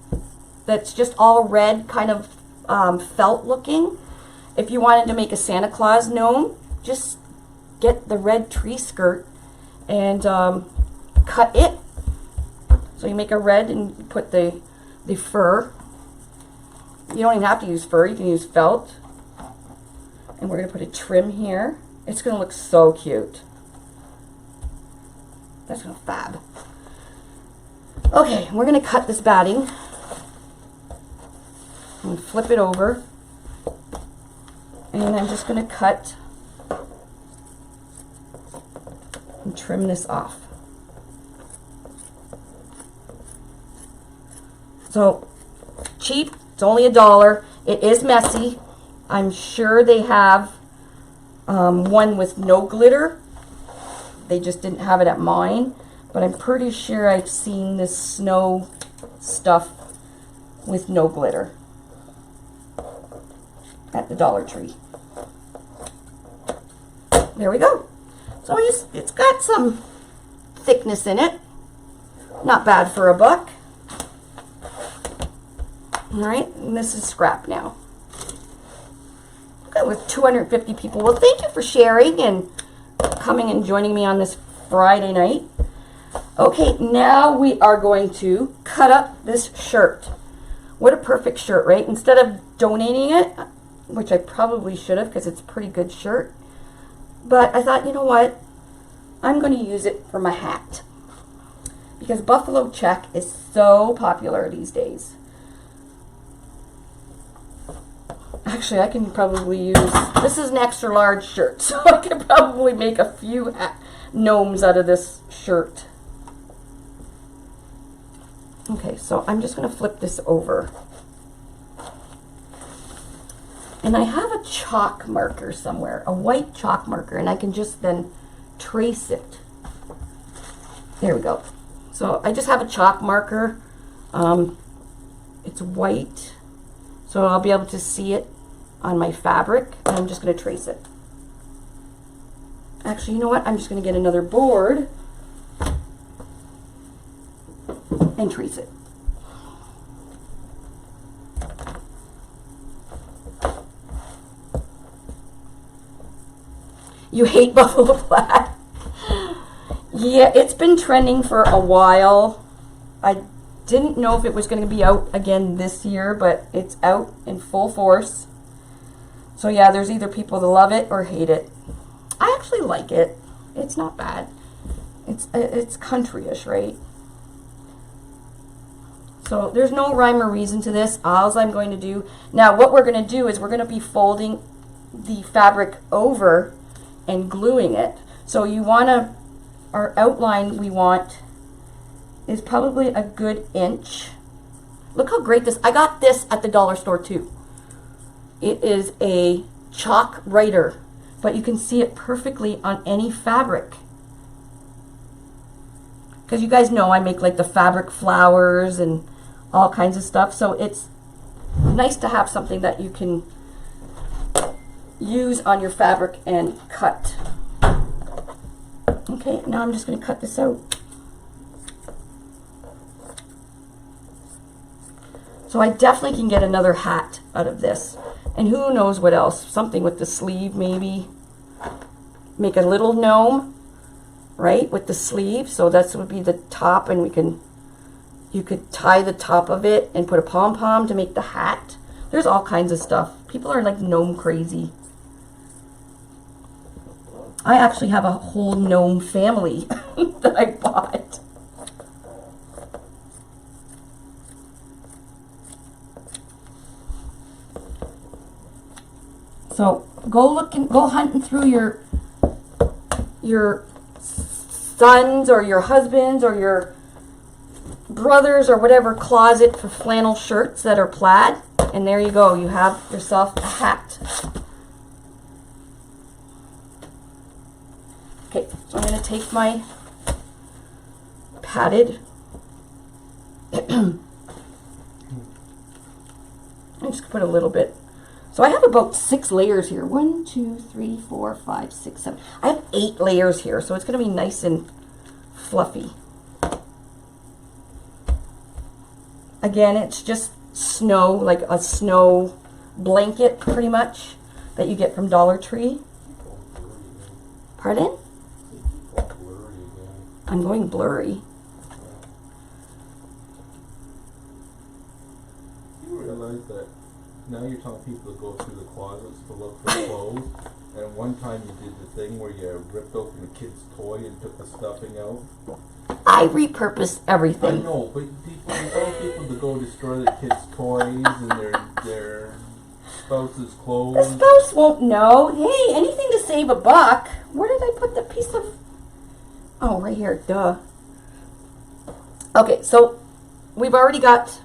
that's just all red, kind of felt looking. If you wanted to make a Santa Claus gnome, just get the red tree skirt and cut it. So you make a red and put the fur. You don't even have to use fur, you can use felt. And we're going to put a trim here. It's going to look so cute. That's going to fab. Okay, we're going to cut this batting. And flip it over. And I'm just going to cut and trim this off. So, cheap, it's only $1. It is messy. I'm sure they have one with no glitter. They just didn't have it at mine. But I'm pretty sure I've seen this snow stuff with no glitter at the Dollar Tree. There we go. So it's got some thickness in it. Not bad for a buck. Alright, and this is scrap now. Okay, with 250 people. Well, thank you for sharing and coming and joining me on this Friday night. Okay, now we are going to cut up this shirt. What a perfect shirt, right? Instead of donating it, which I probably should have because it's a pretty good shirt, but I thought, you know what? I'm going to use it for my hat because buffalo check is so popular these days. Actually, I can probably use, this is an extra large shirt, so I can probably make a few gnomes out of this shirt. Okay, so I'm just going to flip this over. And I have a chalk marker somewhere, a white chalk marker, and I can just then trace it. There we go. So I just have a chalk marker. It's white, so I'll be able to see it on my fabric, and I'm just going to trace it. Actually, you know what? I'm just going to get another board and trace it. You hate buffalo plaid? Yeah, it's been trending for a while. I didn't know if it was going to be out again this year, but it's out in full force. So yeah, there's either people that love it or hate it. I actually like it. It's not bad. It's country-ish, right? So there's no rhyme or reason to this. All I'm going to do now, what we're going to do is we're going to be folding the fabric over and gluing it. So you want to, our outline we want is probably a good inch. Look how great this, I got this at the dollar store too. It is a chalk writer, but you can see it perfectly on any fabric. Because you guys know I make like the fabric flowers and all kinds of stuff. So it's nice to have something that you can use on your fabric and cut. Okay, now I'm just going to cut this out. So I definitely can get another hat out of this. And who knows what else. Something with the sleeve maybe. Make a little gnome, right, with the sleeve. So that would be the top, and you could tie the top of it and put a pom-pom to make the hat. There's all kinds of stuff. People are like gnome crazy. I actually have a whole gnome family that I bought. So go hunting through your sons or your husbands or your brothers or whatever closet for flannel shirts that are plaid, and there you go. You have yourself a hat. Okay, so I'm going to take my padded. I'm just going to put a little bit. So I have about 6 layers here. 1, 2, 3, 4, 5, 6, 7. I have 8 layers here, so it's going to be nice and fluffy. Again, it's just snow, like a snow blanket pretty much that you get from Dollar Tree. Pardon? I'm going blurry. You realize that now you're telling people to go through the closets to look for clothes, and one time you did the thing where you ripped open a kid's toy and took the stuffing out? I repurposed everything. I know, but people, you tell people to go destroy their kids' toys and their spouse's clothes. The spouse won't know. Hey, anything to save a buck. Where did I put the piece of... Oh, right here. Duh. Okay, so we've already got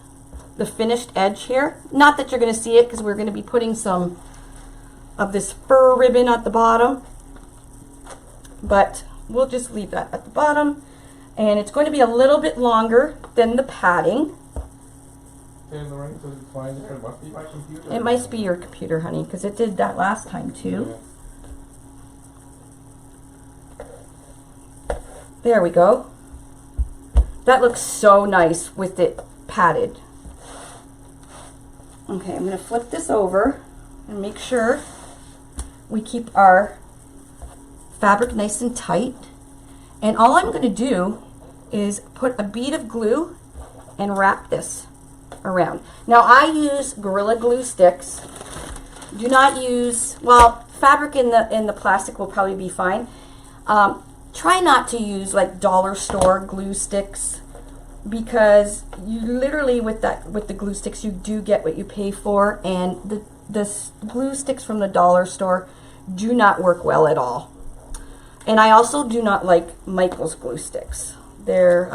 the finished edge here. Not that you're going to see it because we're going to be putting some of this fur ribbon at the bottom. But we'll just leave that at the bottom. And it's going to be a little bit longer than the padding. And Lorraine says it's fine. It must be my computer. It might be your computer, honey, because it did that last time too. Yeah. There we go. That looks so nice with it padded. Okay, I'm going to flip this over and make sure we keep our fabric nice and tight. And all I'm going to do is put a bead of glue and wrap this around. Now I use Gorilla Glue sticks. Do not use, well, fabric in the plastic will probably be fine. Try not to use like dollar store glue sticks, because you literally with the glue sticks you do get what you pay for, and the glue sticks from the dollar store do not work well at all. And I also do not like Michael's glue sticks. They're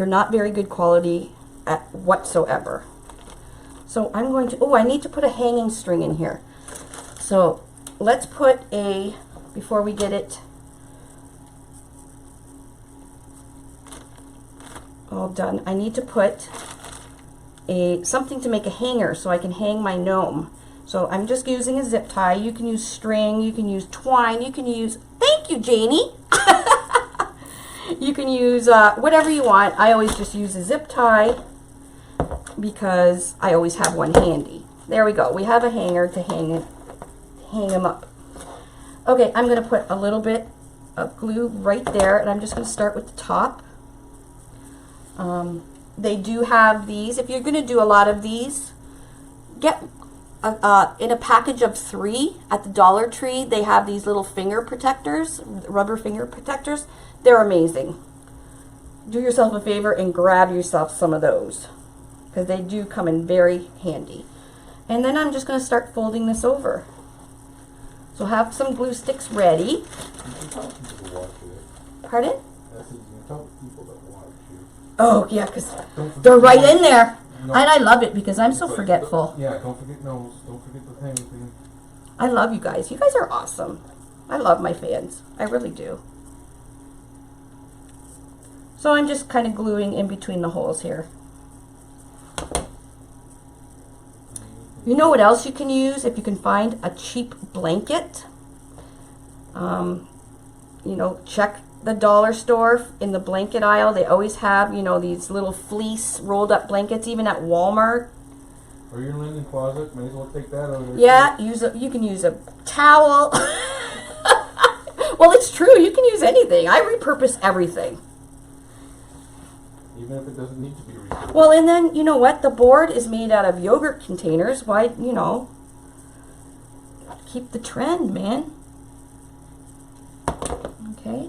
They're not very good quality whatsoever. So I'm going to, oh, I need to put a hanging string in here. So let's put a, before we get it all done, I need to put something to make a hanger so I can hang my gnome. So I'm just using a zip tie. You can use string, you can use twine, you can use, thank you, Janie. You can use whatever you want. I always just use a zip tie because I always have one handy. There we go. We have a hanger to hang them up. Okay, I'm going to put a little bit of glue right there, and I'm just going to start with the top. They do have these. If you're going to do a lot of these, get in a package of 3 at the Dollar Tree. They have these little finger protectors, rubber finger protectors. They're amazing. Do yourself a favor and grab yourself some of those because they do come in very handy. And then I'm just going to start folding this over. So have some glue sticks ready. You can tell people to watch it. Pardon? I said you can tell people that watch you. Oh, yeah, because they're right in there. No. And I love it because I'm so forgetful. Yeah, don't forget nose. Don't forget the thing. I love you guys. You guys are awesome. I love my fans. I really do. So I'm just kind of gluing in between the holes here. You know what else you can use if you can find a cheap blanket? You know, check the dollar store in the blanket aisle. They always have, you know, these little fleece rolled up blankets, even at Walmart. Or your linen closet, may as well take that out of there. Yeah, you can use a towel. Well, it's true. You can use anything. I repurpose everything. Even if it doesn't need to be repurposed. Well, and then, you know what? The board is made out of yogurt containers. Why, you know, keep the trend, man. Okay.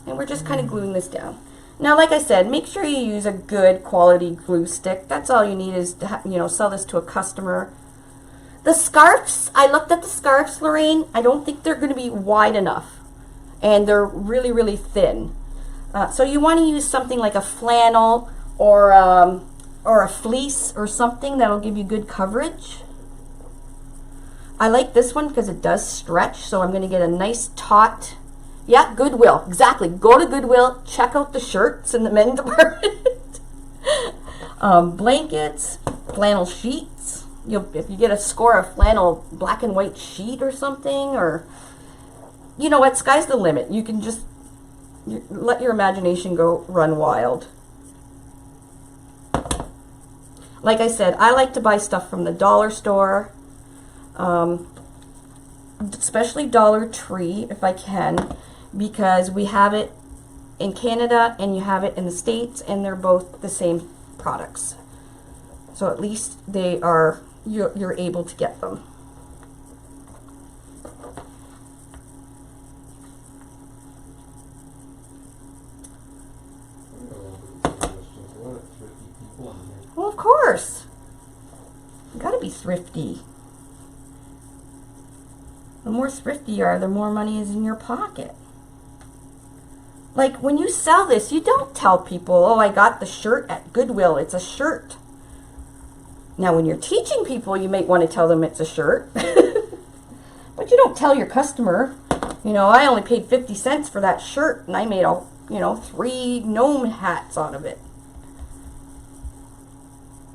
And we're just kind of gluing this down. Now, like I said, make sure you use a good quality glue stick. That's all you need is to, you know, sell this to a customer. The scarves, I looked at the scarves, Lorraine. I don't think they're going to be wide enough. And they're really, really thin. So you want to use something like a flannel or a fleece or something that'll give you good coverage. I like this one because it does stretch, so I'm going to get a nice taut. Yeah, Goodwill, exactly. Go to Goodwill, check out the shirts in the men's department. Blankets, flannel sheets. If you get a score of flannel black and white sheet or something, or you know what, sky's the limit. You can just let your imagination go run wild. Like I said, I like to buy stuff from the dollar store, especially Dollar Tree if I can, because we have it in Canada and you have it in the States, and they're both the same products. So at least they are, you're able to get them. Well, of course. You gotta be thrifty. The more thrifty you are, the more money is in your pocket. Like when you sell this, you don't tell people, oh, I got the shirt at Goodwill. It's a shirt. Now, when you're teaching people, you might want to tell them it's a shirt. But you don't tell your customer, you know, I only paid 50 cents for that shirt and I made, 3 gnome hats out of it.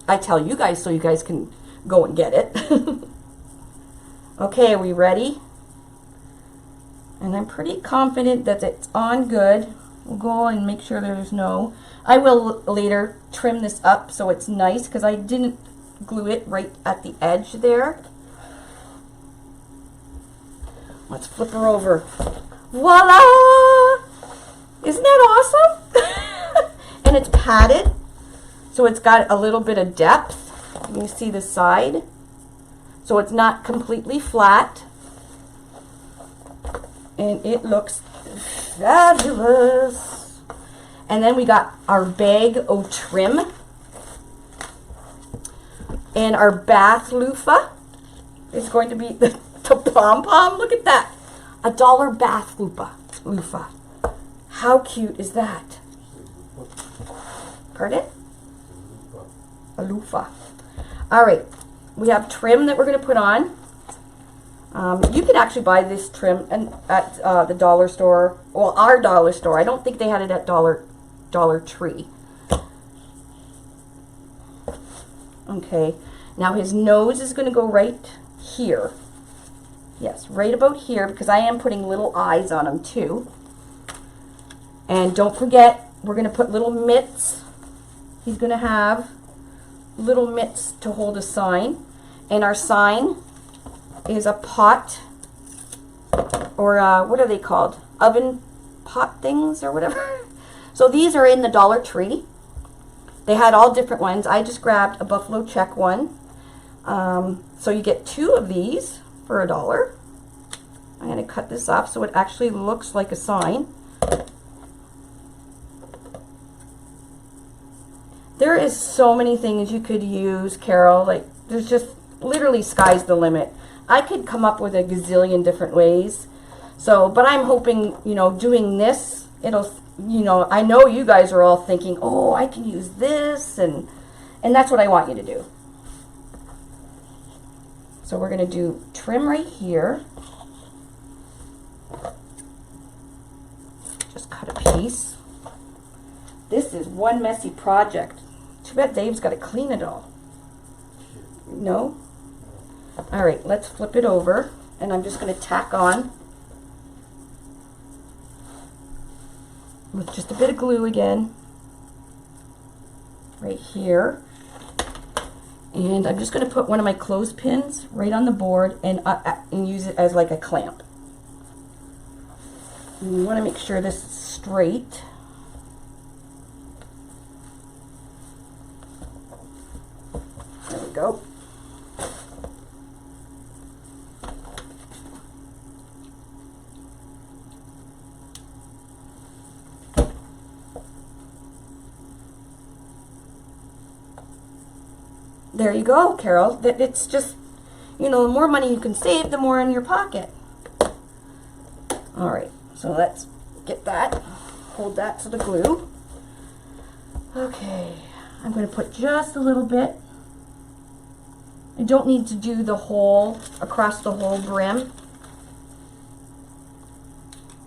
I tell you guys so you guys can go and get it. Okay, are we ready? And I'm pretty confident that it's on good. We'll go and make sure there's no... I will later trim this up so it's nice because I didn't glue it right at the edge there. Let's flip her over. Voila! Isn't that awesome? And it's padded, so it's got a little bit of depth. You can see the side. So it's not completely flat. And it looks fabulous. And then we got our bag o' trim. And our bath loofah is going to be the pom-pom. Look at that. $1 bath loofah. How cute is that? Pardon? A loofah. All right, we have trim that we're going to put on. You can actually buy this trim at the dollar store. Well, our dollar store. I don't think they had it at Dollar Tree. Okay, now his nose is going to go right here. Yes, right about here, because I am putting little eyes on him too. And don't forget, we're going to put little mitts. He's going to have little mitts to hold a sign. And our sign is a pot, or what are they called? Oven pot things or whatever. So these are in the Dollar Tree. They had all different ones. I just grabbed a buffalo check one. So you get 2 of these for $1. I'm going to cut this up so it actually looks like a sign. There is so many things you could use, Carol. Like, there's just literally sky's the limit. I could come up with a gazillion different ways. So, but I'm hoping, you know, doing this, it'll, you know, I know you guys are all thinking, oh, I can use this, and that's what I want you to do. So we're going to do trim right here. Just cut a piece. This is one messy project. Too bad Dave's got to clean it all. No? All right, let's flip it over, and I'm just going to tack on with just a bit of glue again, right here. And I'm just going to put one of my clothespins right on the board and use it as like a clamp. And you want to make sure this is straight. There we go. There you go, Carol. It's just, you know, the more money you can save, the more in your pocket. All right, so let's get that. Hold that to the glue. Okay, I'm going to put just a little bit. I don't need to do the whole, across the whole brim.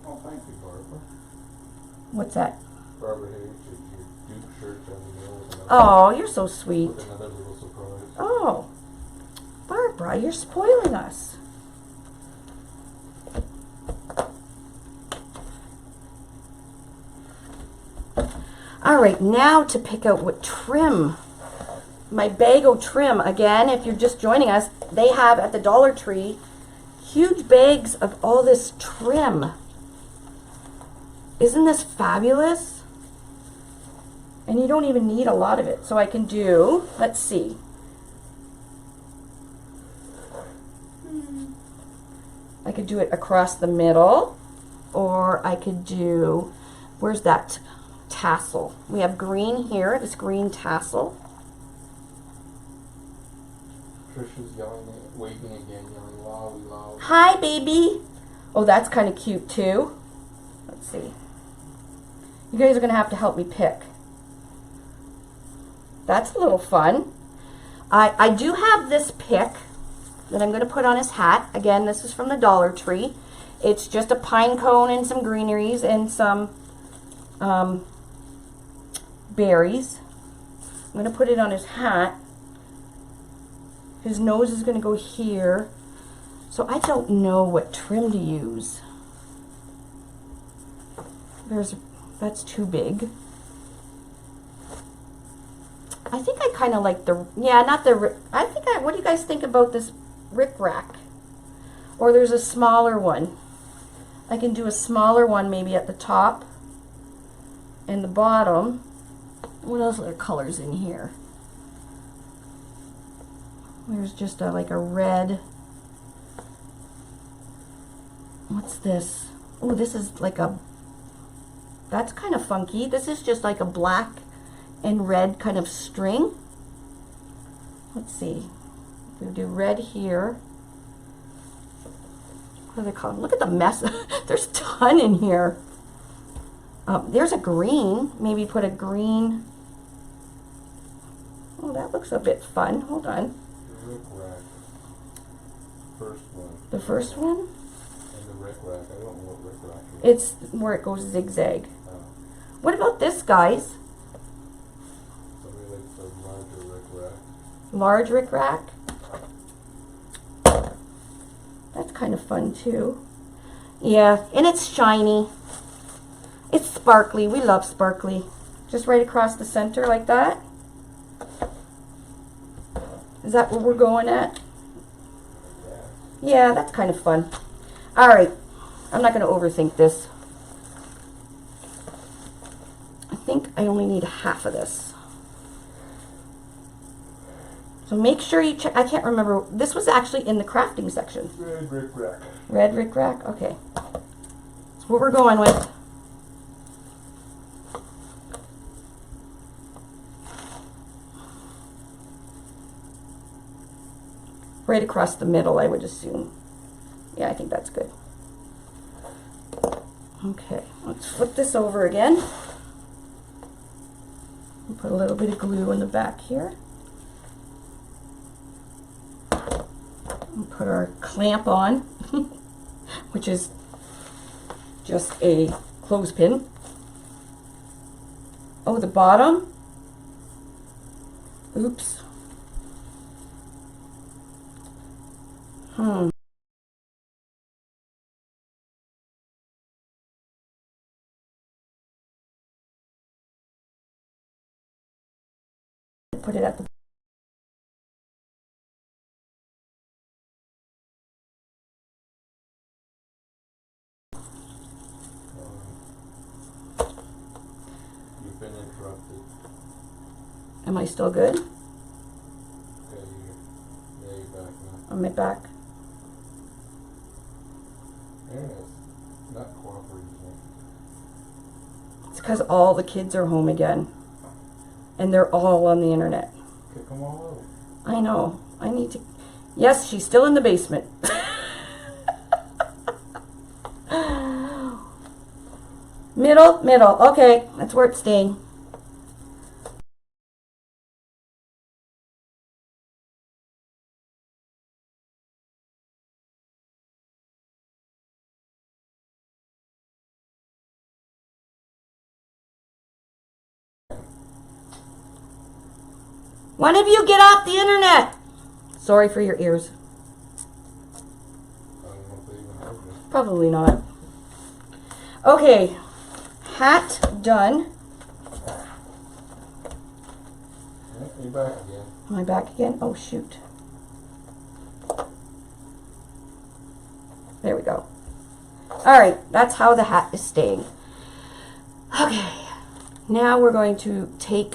Oh, thank you, Barbara. What's that? Barbara Hayes, your Duke shirt down the middle with another, Oh, you're so sweet. with another little surprise. Oh, Barbara, you're spoiling us. All right, now to pick out what trim. My Bago trim, again, if you're just joining us, they have at the Dollar Tree huge bags of all this trim. Isn't this fabulous? And you don't even need a lot of it. So I can do, let's see. I could do it across the middle, or I could do, where's that tassel? We have green here, this green tassel. Trisha's yelling, waving again, yelling, wowie, loud. Hi, baby. Oh, that's kind of cute too. Let's see. You guys are going to have to help me pick. That's a little fun. I do have this pick that I'm going to put on his hat. Again, this is from the Dollar Tree. It's just a pine cone and some greeneries and some berries. I'm going to put it on his hat. His nose is going to go here. So I don't know what trim to use. That's too big. I think I kind of like the, yeah, not the, what do you guys think about this rickrack? Or there's a smaller one. I can do a smaller one maybe at the top and the bottom. What else are colors in here? There's just like a red. What's this? Oh, this is like a, that's kind of funky. This is just like a black and red kind of string. Let's see. We'll do red here. What are they called? Look at the mess. There's a ton in here. There's a green. Maybe put a green Oh, that looks a bit fun. Hold on. The rick rack. First one. The first one? And the rick rack. I don't know what rick rack is. It's where it goes zigzag. Oh. What about this, guys? Somebody likes a larger rick rack. Large rick rack? That's kind of fun too. Yeah, and it's shiny. It's sparkly. We love sparkly. Just right across the center like that. Is that what we're going at? Yeah, that's kind of fun. All right. I'm not going to overthink this. I think I only need half of this. So make sure you check. I can't remember. This was actually in the crafting section. Red rick rack. Red rick rack? Okay. That's what we're going with. Right across the middle, I would assume. Yeah, I think that's good. Okay, let's flip this over again. And put a little bit of glue in the back here. And put our clamp on, which is just a clothespin. Oh, the bottom? Oops. Put it at the You've been interrupted. Am I still good? Yeah, you're back now. On my back. Yeah, it's not cooperating. It's because all the kids are home again. And they're all on the internet. Kick them all out. I know. I need to. Yes, she's still in the basement. Middle, middle. Okay, that's where it's staying. One of you get off the internet. Sorry for your ears. I don't know if they even heard me. Probably not. Okay, hat done. Yeah, you're back again. Am I back again? Oh, shoot. There we go. All right, that's how the hat is staying. Okay, now we're going to take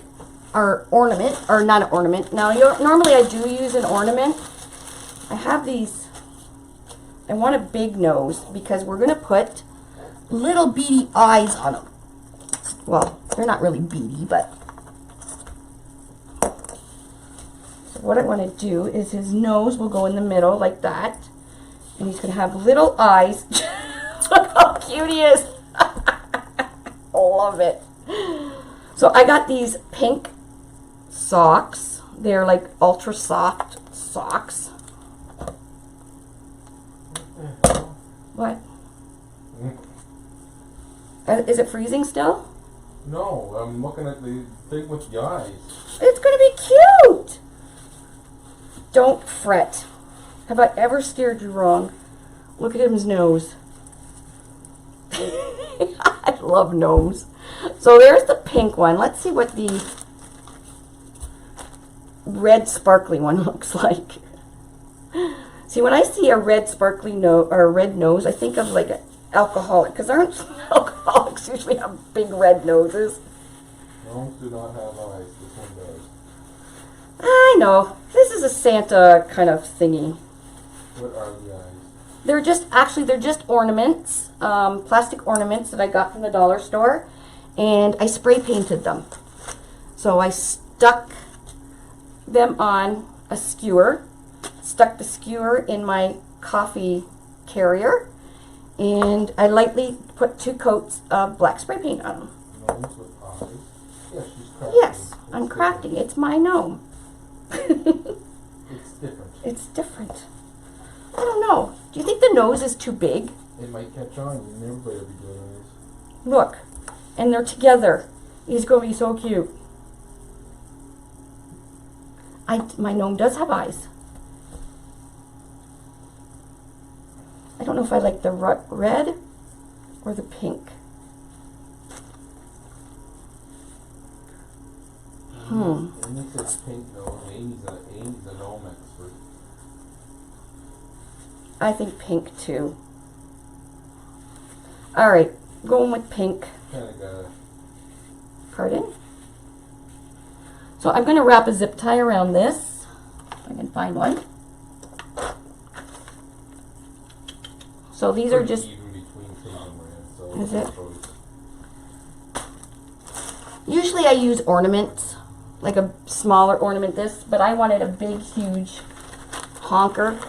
our ornament, or not an ornament. Now, normally I do use an ornament. I have these. I want a big nose because we're going to put little beady eyes on them. Well, they're not really beady, but so what I want to do is his nose will go in the middle like that, and he's going to have little eyes. Look how cute he is. Love it. So I got these pink socks. They're like ultra soft socks. What? Is it freezing still? No, I'm looking at the thing with the eyes. It's going to be cute. Don't fret. Have I ever steered you wrong? Look at his nose. I love gnomes. So there's the pink one. Let's see what the red sparkly one looks like. See, when I see a red sparkly nose or a red nose, I think of like an alcoholic, because aren't alcoholics usually have big red noses? Gnomes do not have eyes. This one does. I know. This is a Santa kind of thingy. What are the eyes? They're just ornaments, plastic ornaments that I got from the dollar store, and I spray painted them. So I stuck them on a skewer, stuck the skewer in my coffee carrier, and I lightly put 2 coats of black spray paint on them. Gnomes with eyes? Yes, she's crafting. Yes, I'm crafting. It's my gnome. It's different. It's different. I don't know. Do you think the nose is too big? It might catch on, and everybody will be doing this. Look, and they're together. He's going to be so cute. My gnome does have eyes. I don't know if I like the red or the pink. Amy says pink nose. Amy's a gnome expert. I think pink too. All right, going with pink. Kinda got Pardon? So I'm going to wrap a zip tie around this. If I can find one. So these are just... even between pink and red, so Is it? choice. Usually I use ornaments, like a smaller ornament this, but I wanted a big, huge honker.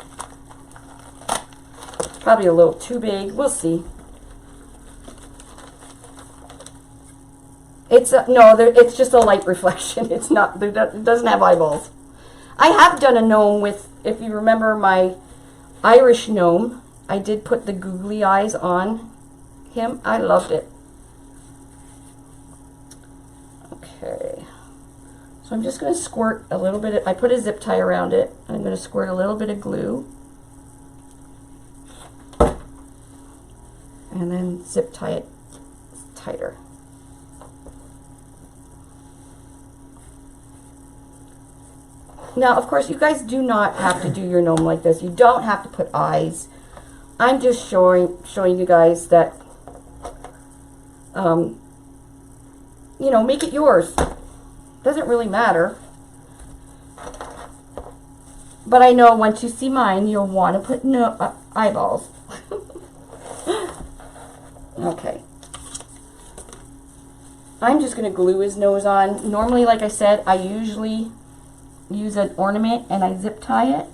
Probably a little too big. We'll see. It's it's just a light reflection. It's not. It doesn't have eyeballs. I have done a gnome with, if you remember my Irish gnome, I did put the googly eyes on him. I loved it. Okay. So I'm just going to squirt a little bit. I put a zip tie around it. I'm going to squirt a little bit of glue. And then zip tie it tighter. Now, of course, you guys do not have to do your gnome like this. You don't have to put eyes. I'm just showing you guys that, you know, make it yours. Doesn't really matter. But I know once you see mine, you'll want to put eyeballs. Okay. I'm just going to glue his nose on. Normally, like I said, I usually use an ornament and I zip tie it.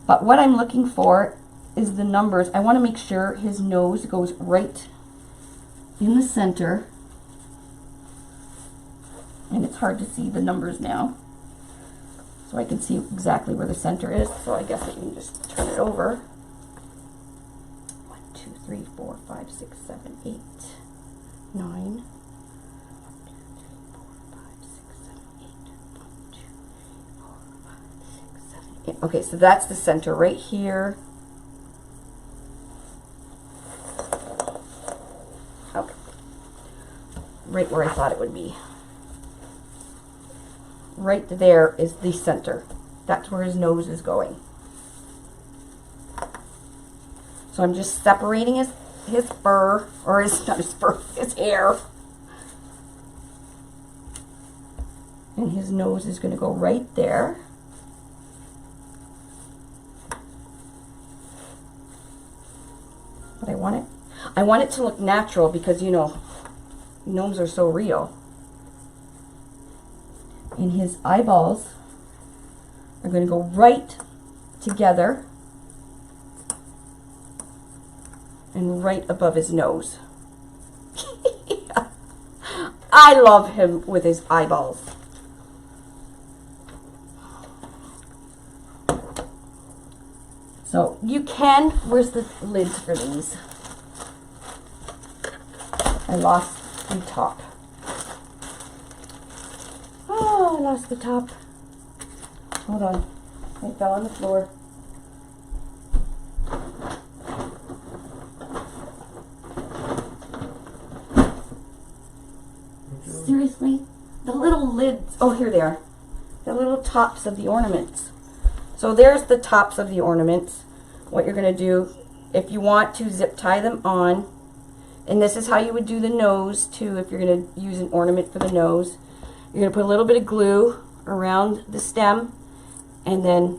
But what I'm looking for is the numbers. I want to make sure his nose goes right in the center. And it's hard to see the numbers now. So I can see exactly where the center is. So I guess I can just turn it over. 1, 2, 3, 4, 5, 6, 7, 8, 9. Okay, so that's the center right here. Okay. Right where I thought it would be. Right there is the center. That's where his nose is going. So I'm just separating his fur, or not his fur, his hair. And his nose is going to go right there. But I want it to look natural because, you know, gnomes are so real. And his eyeballs are going to go right together and right above his nose. I love him with his eyeballs. So you can, where's the lids for these? I lost the top. Oh, I lost the top. Hold on. It fell on the floor. Seriously? The little lids, oh, here they are. The little tops of the ornaments. So there's the tops of the ornaments. What you're going to do, if you want to zip tie them on, and this is how you would do the nose too, if you're going to use an ornament for the nose. You're going to put a little bit of glue around the stem and then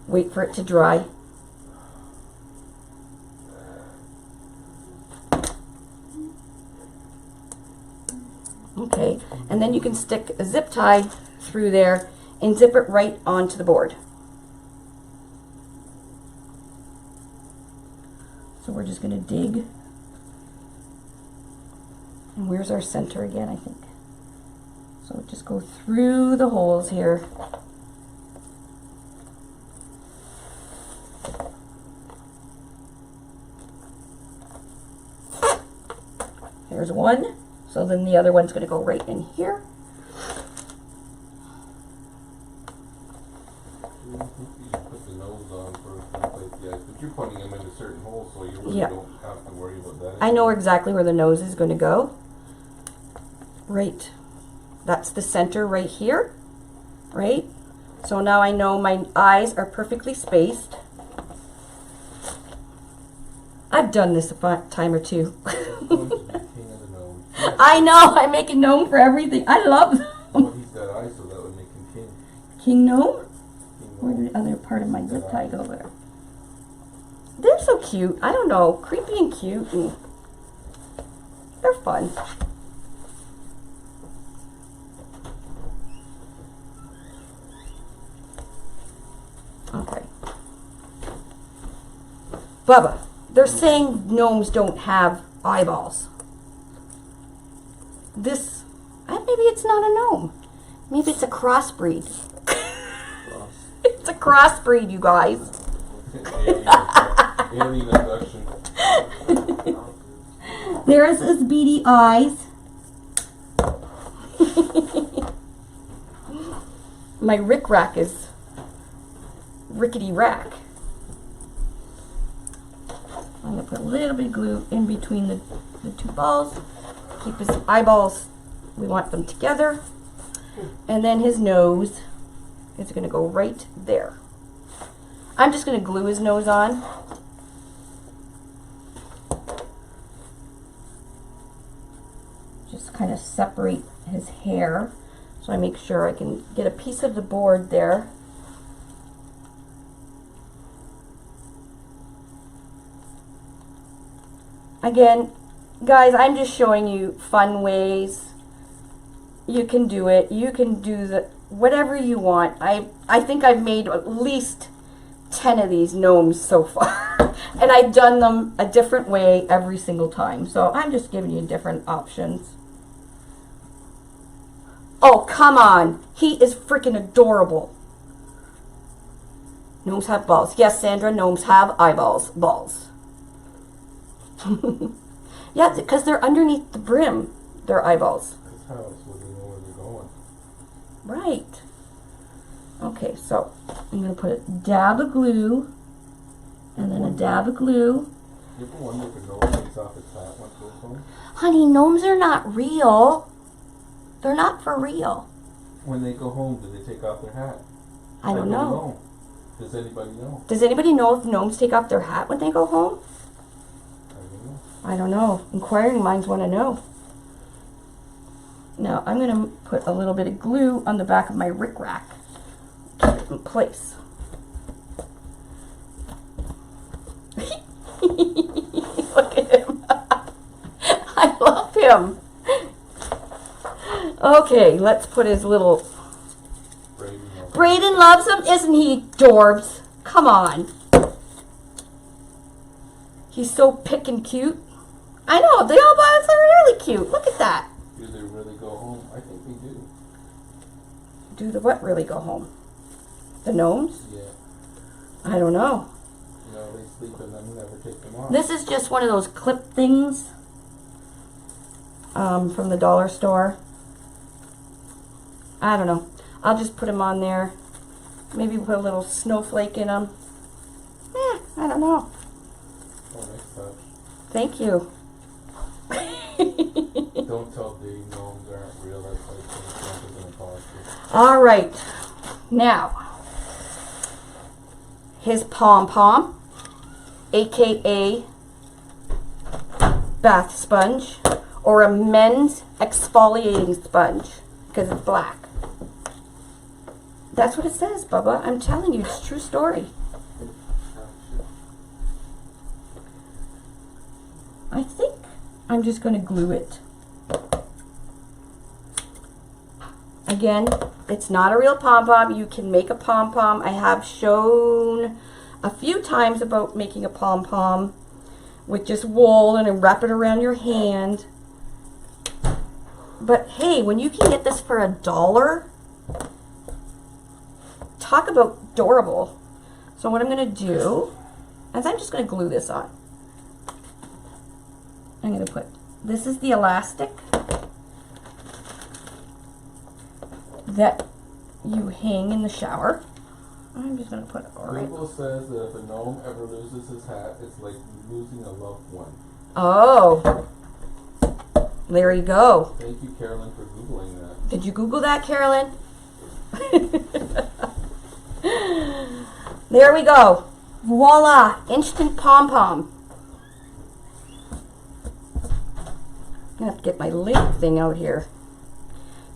wait for it to dry. Okay, and then you can stick a zip tie through there and zip it right onto the board. So we're just going to dig. And where's our center again, I think? So just go through the holes here. There's one. So then the other one's going to go right in here. You put the nose on first and place the eyes, but you're putting them into certain holes, so you really Yeah. don't have to worry about that. I know exactly where the nose is going to go. Right. That's the center right here. Right? So now I know my eyes are perfectly spaced. I've done this a time or two. I know, I make a gnome for everything. I love them. Well, he's got eyes, so that would make him king. King gnome? King Where gnome. did the other part of my zip tie go there? They're so cute. I don't know, creepy and cute, and they're fun. Okay. Bubba, they're saying gnomes don't have eyeballs. This, maybe it's not a gnome. Maybe it's a crossbreed. It's a crossbreed, you guys. Alien abduction. There's his beady eyes. My rick-rack is rickety-rack. I'm going to put a little bit of glue in between the two balls. Keep his eyeballs, we want them together. And then his nose is going to go right there. I'm just going to glue his nose on. Just kind of separate his hair. So I make sure I can get a piece of the board there. Again, guys, I'm just showing you fun ways. You can do it. You can do whatever you want. I think I've made at least 10 of these gnomes so far. And I've done them a different way every single time. So I'm just giving you different options. Oh, come on. He is freaking adorable. Gnomes have balls. Yes, Sandra, gnomes have eyeballs. Balls. Yeah, because they're underneath the brim. They're eyeballs. That's how else would they know where they're going? Right. Okay, so I'm going to put a dab of glue. And then a dab of glue. You ever wonder if a gnome takes off its hat once it goes home? Honey, gnomes are not real. They're not for real. When they go home, do they take off their hat? I don't know. Does anybody know? Does anybody know if gnomes take off their hat when they go home? I don't know. I don't know. Inquiring minds want to know. Now, I'm going to put a little bit of glue on the back of my rick-rack. Keep it in place. Look at him. I love him. Okay, let's put his little... Brayden loves him, isn't he, Dorbs? Come on. He's so pick and cute. I know, the all boys are really cute. Look at that. Do they really go home? I think they do. Do the what really go home? The gnomes? Yeah. I don't know. You know, they sleep and then never take them off. This is just one of those clip things from the dollar store. I don't know. I'll just put them on there. Maybe put a little snowflake in them. I don't know. Oh, nice touch. Thank you. Don't tell Dave gnomes aren't real. That's like Trump is an imposter. All right. Now, his pom-pom, aka bath sponge, or a men's exfoliating sponge, because it's black. That's what it says, Bubba. I'm telling you, it's a true story. I think I'm just going to glue it. Again, it's not a real pom-pom. You can make a pom-pom. I have shown a few times about making a pom-pom with just wool and wrap it around your hand. But hey, when you can get this for $1, talk about adorable. So what I'm going to do is I'm just going to glue this on. I'm going to put, this is the elastic that you hang in the shower. I'm just going to put it right. Google says that if a gnome ever loses his hat, it's like losing a loved one. Oh, there you go. Thank you, Carolyn, for Googling that. Did you Google that, Carolyn? There we go. Voila, instant pom-pom. I'm gonna have to get my link thing out here.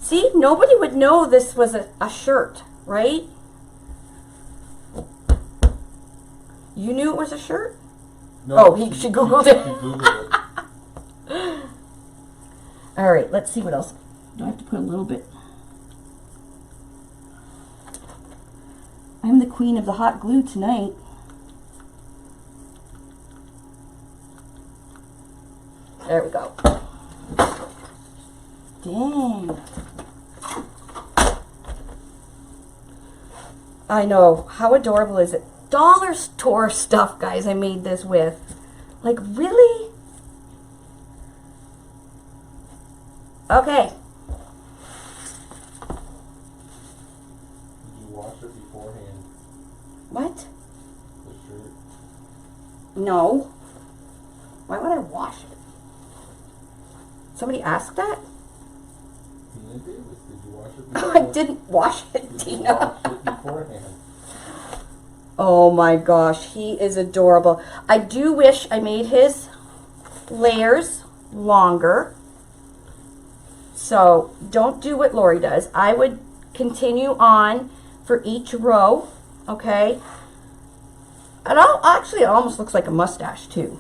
See, nobody would know this was a shirt, right? You knew it was a shirt? No, she Googled it. She Googled it. All right, let's see what else. Do I have to put a little bit? I'm the queen of the hot glue tonight. There we go. Dang. I know. How adorable is it? Dollar store stuff, guys, I made this with. Like, really? Okay. Did you wash it beforehand? What? The shirt? No. Why would I wash it? Somebody asked that? Tina Davis, did you wash it I beforehand? didn't wash it, Did you Tina. wash it beforehand? Oh my gosh, he is adorable. I do wish I made his layers longer. So don't do what Lori does. I would continue on for each row, okay? And actually, it almost looks like a mustache too.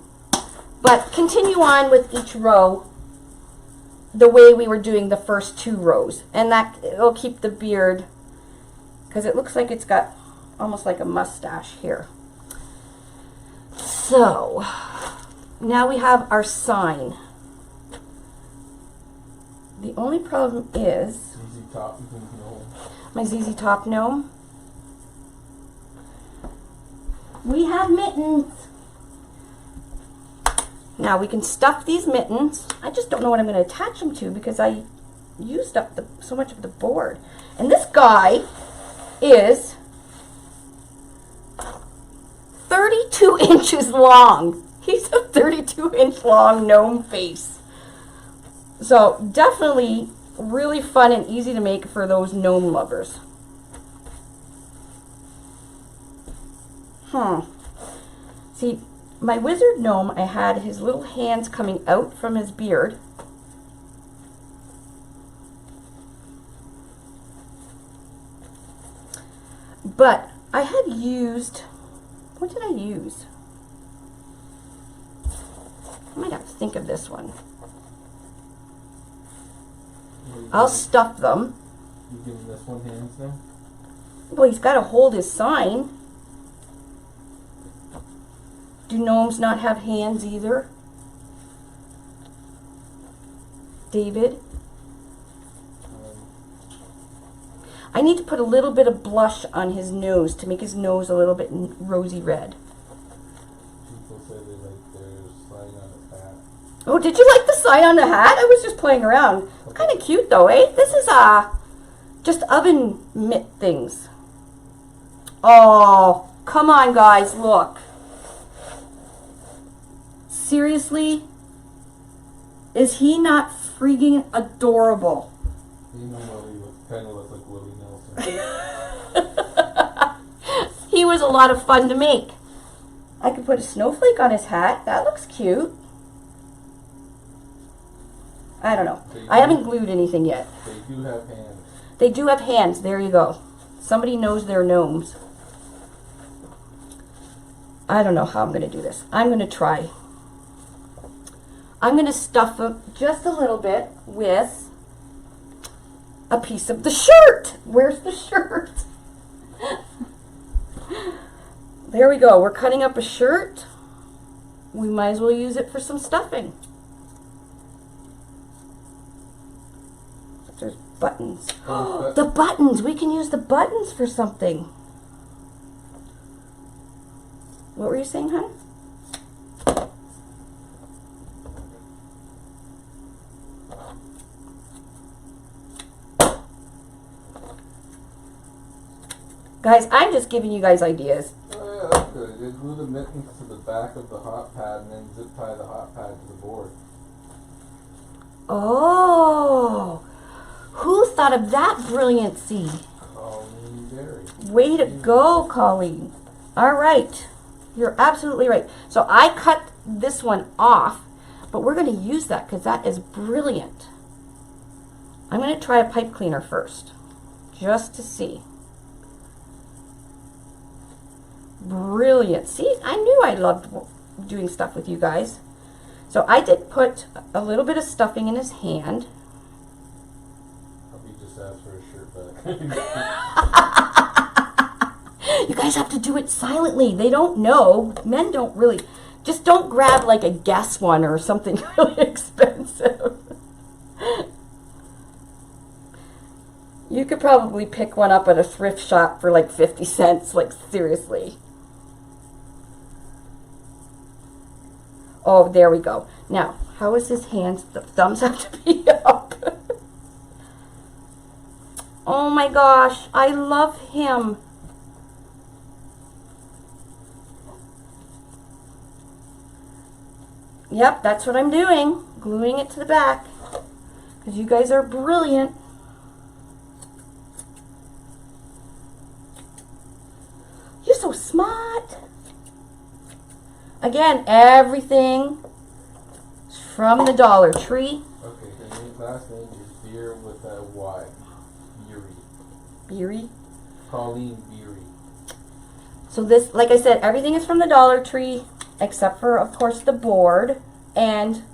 But continue on with each row the way we were doing the first 2 rows. And that it'll keep the beard, because it looks like it's got almost like a mustache here. So now we have our sign. The only problem is ZZ Top, no. my ZZ Top gnome. We have mittens. Now we can stuff these mittens. I just don't know what I'm going to attach them to because I used up so much of the board. And this guy is 32 inches long. He's a 32-inch long gnome face. So definitely really fun and easy to make for those gnome lovers. See, my wizard gnome, I had his little hands coming out from his beard. But I had used, what did I use? I might have to think of this one. I'll stuff them. You giving this one hands now? Well, he's got to hold his sign. Do gnomes not have hands either? David? I need to put a little bit of blush on his nose to make his nose a little bit rosy red. People say they like their sign on his hat. Oh, did you like the sign on the hat? I was just playing around. It's kind of cute though, eh? This is just oven mitt things. Oh, come on guys, look. Seriously? Is he not freaking adorable? You know, Willie kind of looks like Willie Nelson. He was a lot of fun to make. I could put a snowflake on his hat. That looks cute. I don't know. I haven't glued anything yet. They do have hands. They do have hands. There you go. Somebody knows their gnomes. I don't know how I'm going to do this. I'm going to try. I'm going to stuff them just a little bit with a piece of the shirt. Where's the shirt? There we go. We're cutting up a shirt. We might as well use it for some stuffing. Buttons. Oh, the buttons. We can use the buttons for something. What were you saying, hon? Guys, I'm just giving you guys ideas. Oh yeah, that's good. You glue the mittens to the back of the hot pad and then zip tie the hot pad to the board. Oh, who thought of that brilliancy? Colleen Berry. Way to go, Colleen. All right, you're absolutely right. So I cut this one off, but we're going to use that because that is brilliant. I'm going to try a pipe cleaner first, just to see. Brilliant. See, I knew I loved doing stuff with you guys. So I did put a little bit of stuffing in his hand. He just asked for a shirt back. You guys have to do it silently. They don't know. Men don't really. Just don't grab like a Guess one or something really expensive. You could probably pick one up at a thrift shop for like 50 cents. Like, seriously. Oh, there we go. Now, how is his hands? The thumbs have to be up. Oh my gosh, I love him. Yep, that's what I'm doing. Gluing it to the back. Because you guys are brilliant. You're so smart. Again, everything is from the Dollar Tree. Okay, her last name is Beer with a Y. Beery. Beery. Colleen Beery. So this, like I said, everything is from the Dollar Tree, except for, of course, the board. And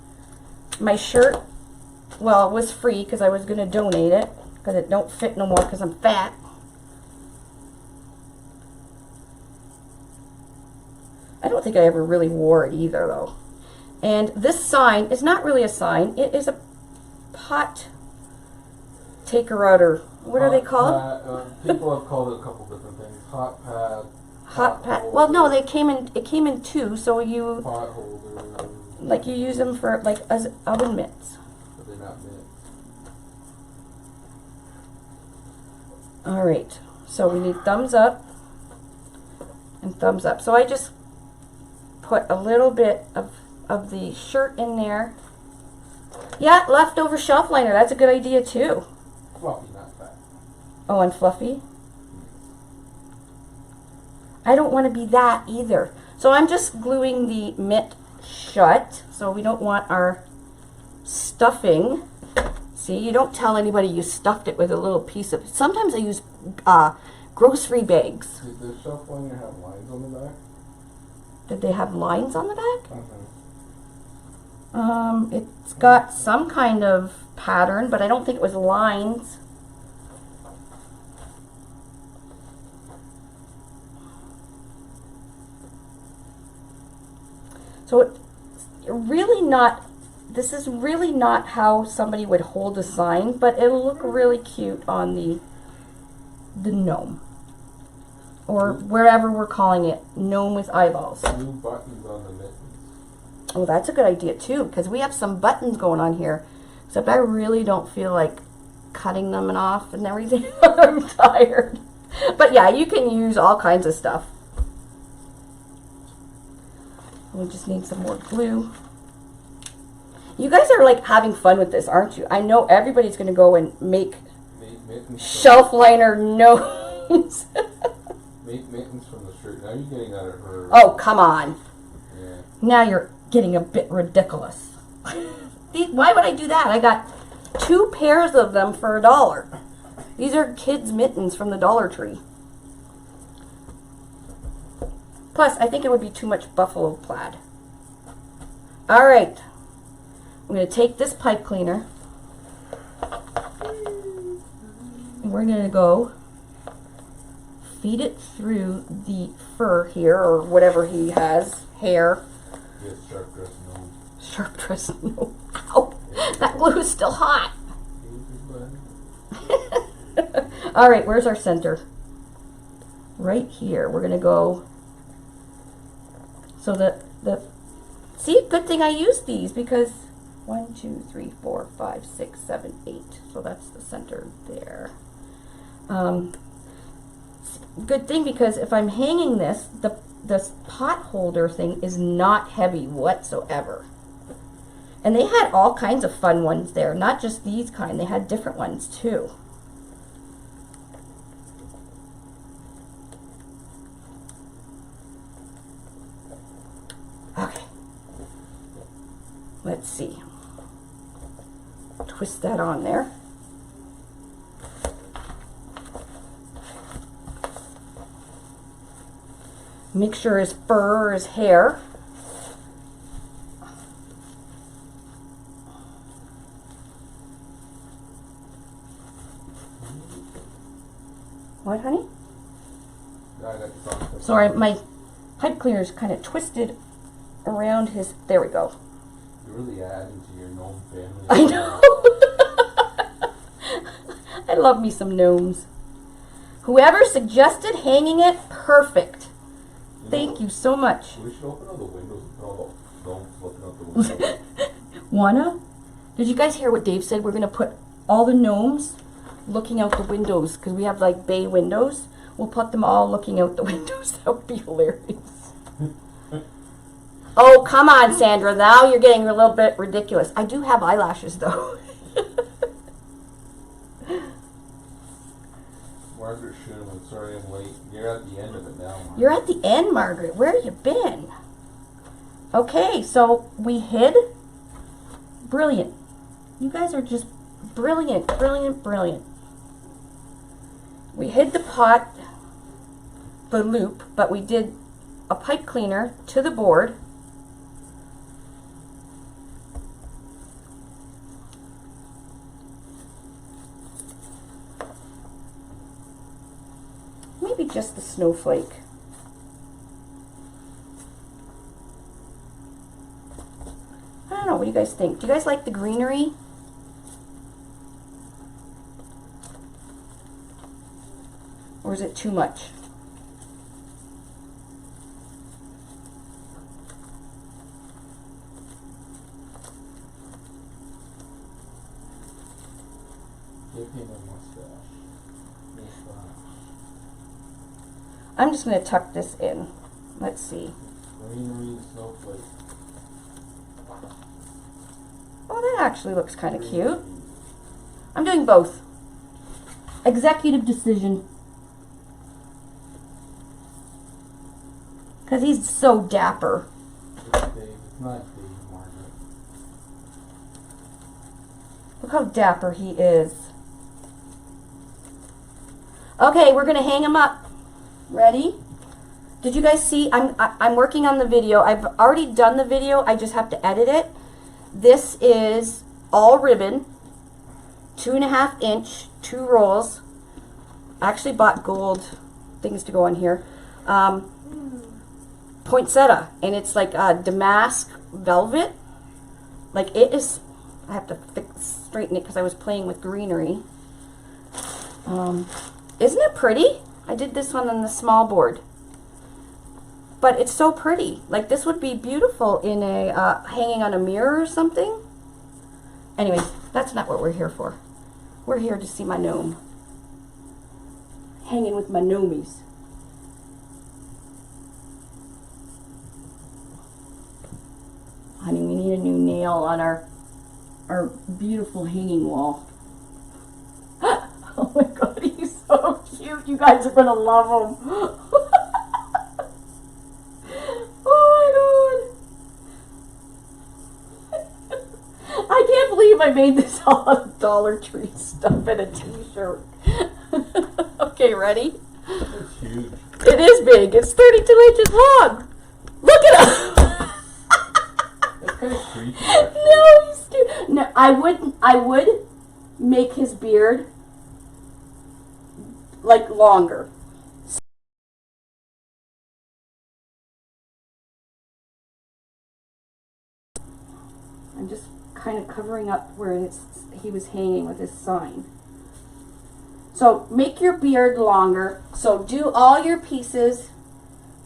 my shirt, well, it was free because I was going to donate it because it don't fit no more because I'm fat. I don't think I ever really wore it either, though. And this sign is not really a sign. It is a pot taker-outer. What are they called? People have called it a couple different things. Hot pad. Hot pad. Well, no, they came in. It came in two, so you Pot holder. like you use them for like as oven mitts. But they're not mitts. All right. So we need thumbs up and thumbs up. So I just put a little bit of the shirt in there. Yeah, leftover shelf liner. That's a good idea too. Fluffy, not fat. Oh, and fluffy. I don't want to be that either. So I'm just gluing the mitt shut. So we don't want our stuffing. See, you don't tell anybody you stuffed it with a little piece of. Sometimes I use grocery bags. Did the shelf liner have lines on the back? Did they have lines on the back? Mm-hmm. It's got some kind of pattern, but I don't think it was lines. So it's really not, this is really not how somebody would hold a sign, but it'll look really cute on the gnome. Or wherever we're calling it, gnome with eyeballs. New buttons on the mittens. Oh, that's a good idea too, because we have some buttons going on here. Except I really don't feel like cutting them off and everything. I'm tired. But yeah, you can use all kinds of stuff. We just need some more glue. You guys are like having fun with this, aren't you? I know everybody's going to go and make shelf liner gnomes. Make mittens from the shirt. Now you're getting out of her. Oh, come on. Yeah. Now you're getting a bit ridiculous. Why would I do that? I got 2 pairs of them for $1. These are kids' mittens from the Dollar Tree. Plus, I think it would be too much buffalo plaid. All right. I'm going to take this pipe cleaner. And we're going to go feed it through the fur here, or whatever he has, hair. Yes, sharp dressed gnome. Sharp dressed gnome. Ow! That glue is still hot. All right, where's our center? Right here. We're gonna go. So see, good thing I used these because 1, 2, 3, 4, 5, 6, 7, 8. So that's the center there. Good thing because if I'm hanging this, the pot holder thing is not heavy whatsoever. And they had all kinds of fun ones there, not just these kind. They had different ones too. Okay. Let's see. Twist that on there. Make sure his fur or his hair. What, honey? Sorry, my pipe cleaner is kind of twisted around his. There we go. You're really adding to your gnome family. I know. I love me some gnomes. Whoever suggested hanging it, perfect. Thank you so much. We should open all the windows and put all the gnomes looking out the windows. Wanna? Did you guys hear what Dave said? We're gonna put all the gnomes looking out the windows because we have like bay windows. We'll put them all looking out the windows. That would be hilarious. Oh, come on, Sandra. Now you're getting a little bit ridiculous. I do have eyelashes, though. Margaret Schumann, sorry I'm late. You're at the end of it now, Margaret. You're at the end, Margaret. Where have you been? Okay, so we hid. Brilliant. You guys are just brilliant, brilliant, brilliant. We hid the pot, the loop, but we did a pipe cleaner to the board. Maybe just the snowflake. I don't know, what do you guys think? Do you guys like the greenery? Or is it too much? Give him a mustache. I'm just going to tuck this in. Let's see. Greenery snowflake. Oh, that actually looks kind of cute. I'm doing both. Executive decision. Because he's so dapper. It's Dave. It's not Dave, Margaret. Look how dapper he is. Okay, we're going to hang him up. Ready? Did you guys see? I'm working on the video. I've already done the video. I just have to edit it. This is all ribbon, 2.5 inch, 2 rolls. I actually bought gold things to go on here. Poinsettia, and it's like damask velvet. Like it is. I have to straighten it because I was playing with greenery. Isn't it pretty? I did this one on the small board. But it's so pretty. Like this would be beautiful in a hanging on a mirror or something. Anyways, that's not what we're here for. We're here to see my gnome. Hanging with my gnomies. Honey, we need a new nail on our beautiful hanging wall. Oh my god, he's so cute. You guys are gonna love him. Oh my god. I can't believe I made this all out of Dollar Tree stuff in a t-shirt. Okay, ready? It's huge. It is big. It's 32 inches long. Look at him. That's kind of creepy. No, he's cute. No, I would make his beard like longer. I'm just kind of covering up where he was hanging with his sign. So make your beard longer. So do all your pieces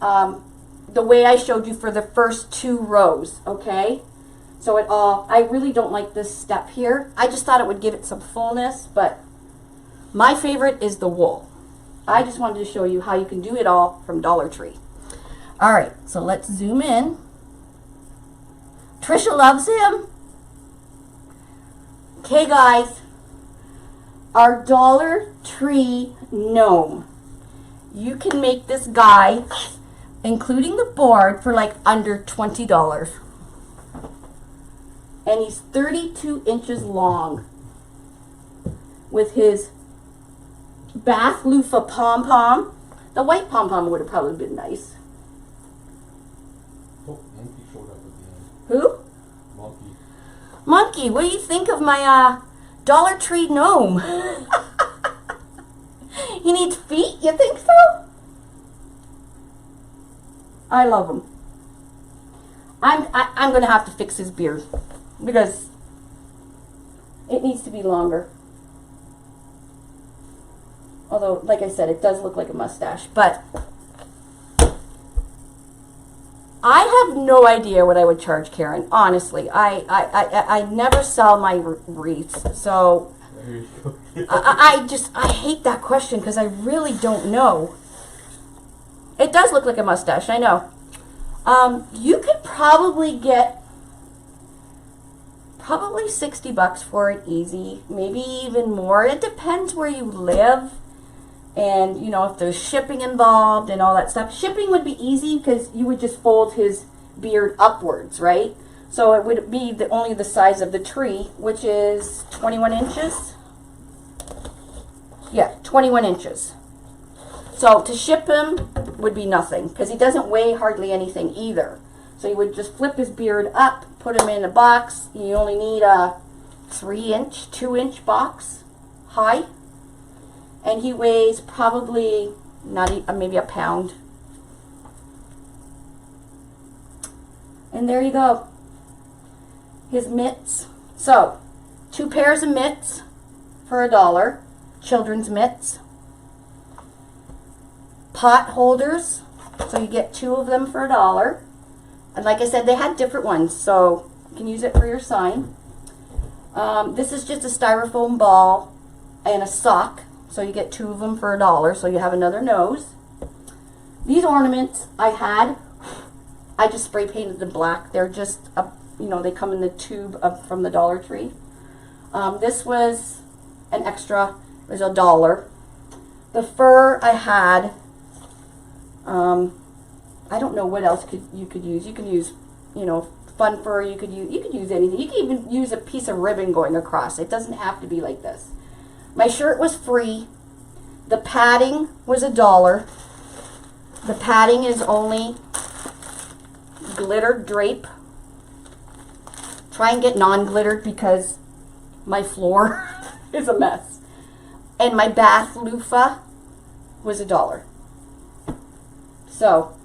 the way I showed you for the first 2 rows, okay? So I really don't like this step here. I just thought it would give it some fullness, but my favorite is the wool. I just wanted to show you how you can do it all from Dollar Tree. All right, so let's zoom in. Trisha loves him. Okay, guys, our Dollar Tree gnome. You can make this guy, including the board, for like under $20. And he's 32 inches long with his bath loofah pom-pom. The white pom-pom would have probably been nice. Oh, monkey showed up at the end. Who? Monkey. Monkey, what do you think of my Dollar Tree gnome? He needs feet? You think so? I love him. I'm gonna have to fix his beard because it needs to be longer. Although, like I said, it does look like a mustache, but I have no idea what I would charge Karen. Honestly, I never sell my wreaths, so There you go. I hate that question because I really don't know. It does look like a mustache, I know. You could probably get probably $60 for it easy, maybe even more. It depends where you live. And, you know, if there's shipping involved and all that stuff. Shipping would be easy because you would just fold his beard upwards, right? So it would be only the size of the tree, which is 21 inches. Yeah, 21 inches. So to ship him would be nothing because he doesn't weigh hardly anything either. So you would just flip his beard up, put him in a box. You only need a 3-inch, 2-inch box high. And he weighs probably maybe a pound. And there you go. His mitts. So, 2 pairs of mitts for $1. Children's mitts. Pot holders. So you get 2 of them for $1. And like I said, they had different ones, so you can use it for your sign. This is just a styrofoam ball and a sock. So you get 2 of them for $1, so you have another nose. These ornaments I just spray painted them black. They're just, they come in the tube from the Dollar Tree. This was an extra, it was $1. The fur I had, I don't know what else you could use. You could use, fun fur. You could use anything. You could even use a piece of ribbon going across. It doesn't have to be like this. My shirt was free. The padding was $1. The padding is only glitter drape. Try and get non-glittered because my floor is a mess. And my bath loofah was $1. So,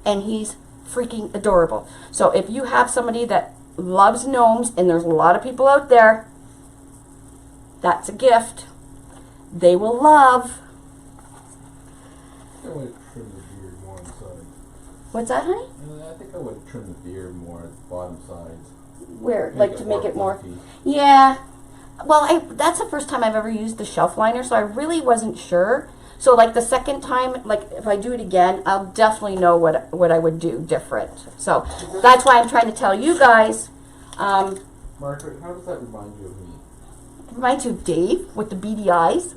and he's freaking adorable. So if you have somebody that loves gnomes, and there's a lot of people out there, that's a gift. They will love. I would trim the beard more on the sides. What's that, honey? I think I would trim the beard more at the bottom sides. Where? Like to make it more? fluffy. Yeah. Well, that's the first time I've ever used the shelf liner, so I really wasn't sure. So like the second time, like if I do it again, I'll definitely know what I would do different. So that's why I'm trying to tell you guys. Margaret, how does that remind you of me? Reminds you of Dave with the beady eyes.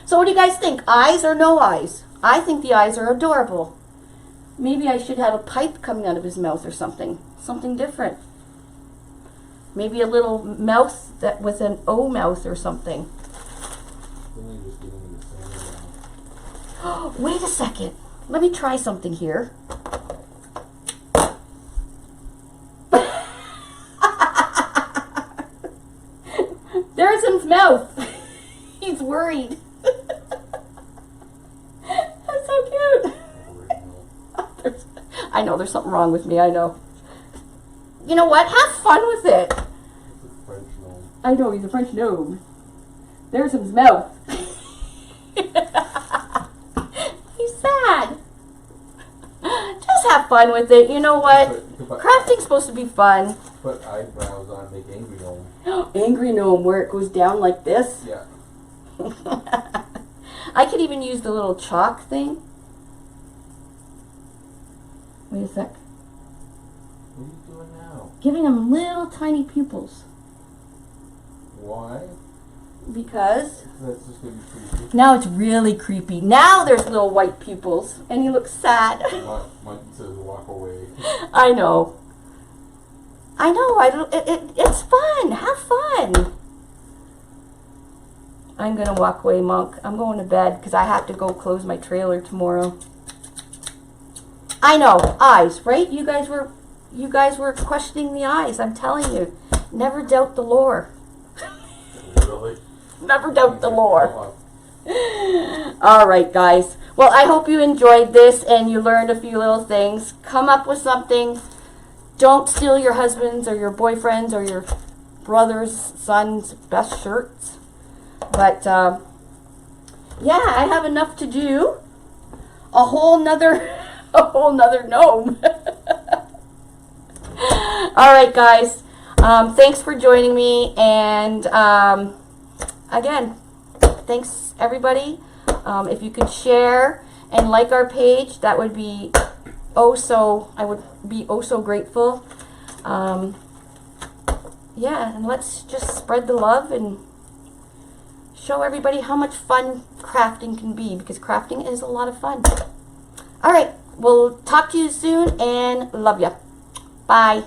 So what do you guys think? Eyes or no eyes? I think the eyes are adorable. Maybe I should have a pipe coming out of his mouth or something. Something different. Maybe a little mouth that with an O mouth or something. Then you just give him the same amount. Wait a second. Let me try something here. There's his mouth. He's worried. That's so cute. I know there's something wrong with me. I know. You know what? Have fun with it. It's a French gnome. I know he's a French gnome. There's his mouth. He's sad. Just have fun with it. You know what? Crafting's supposed to be fun. Put eyebrows on, make angry gnome. Angry gnome, where it goes down like this. Yeah. I could even use the little chalk thing. Wait a sec. What are you doing now? Giving them little tiny pupils. Why? Because That's just gonna be creepy. now it's really creepy. Now there's little white pupils, and he looks sad. Monkey says walk away. I know. I know. It's fun. Have fun. I'm gonna walk away, Monk. I'm going to bed because I have to go close my trailer tomorrow. I know. Eyes, right? You guys were questioning the eyes. I'm telling you. Never doubt the lore. Really? Never doubt the lore. All right, guys. Well, I hope you enjoyed this and you learned a few little things. Come up with something. Don't steal your husband's or your boyfriend's or your brother's, son's best shirts. But, yeah, I have enough to do. A whole nother gnome. All right, guys. Thanks for joining me. And, again, thanks, everybody. If you could share and like our page, that would be I would be so grateful. Yeah, and let's just spread the love and show everybody how much fun crafting can be, because crafting is a lot of fun. All right, we'll talk to you soon and love ya. Bye.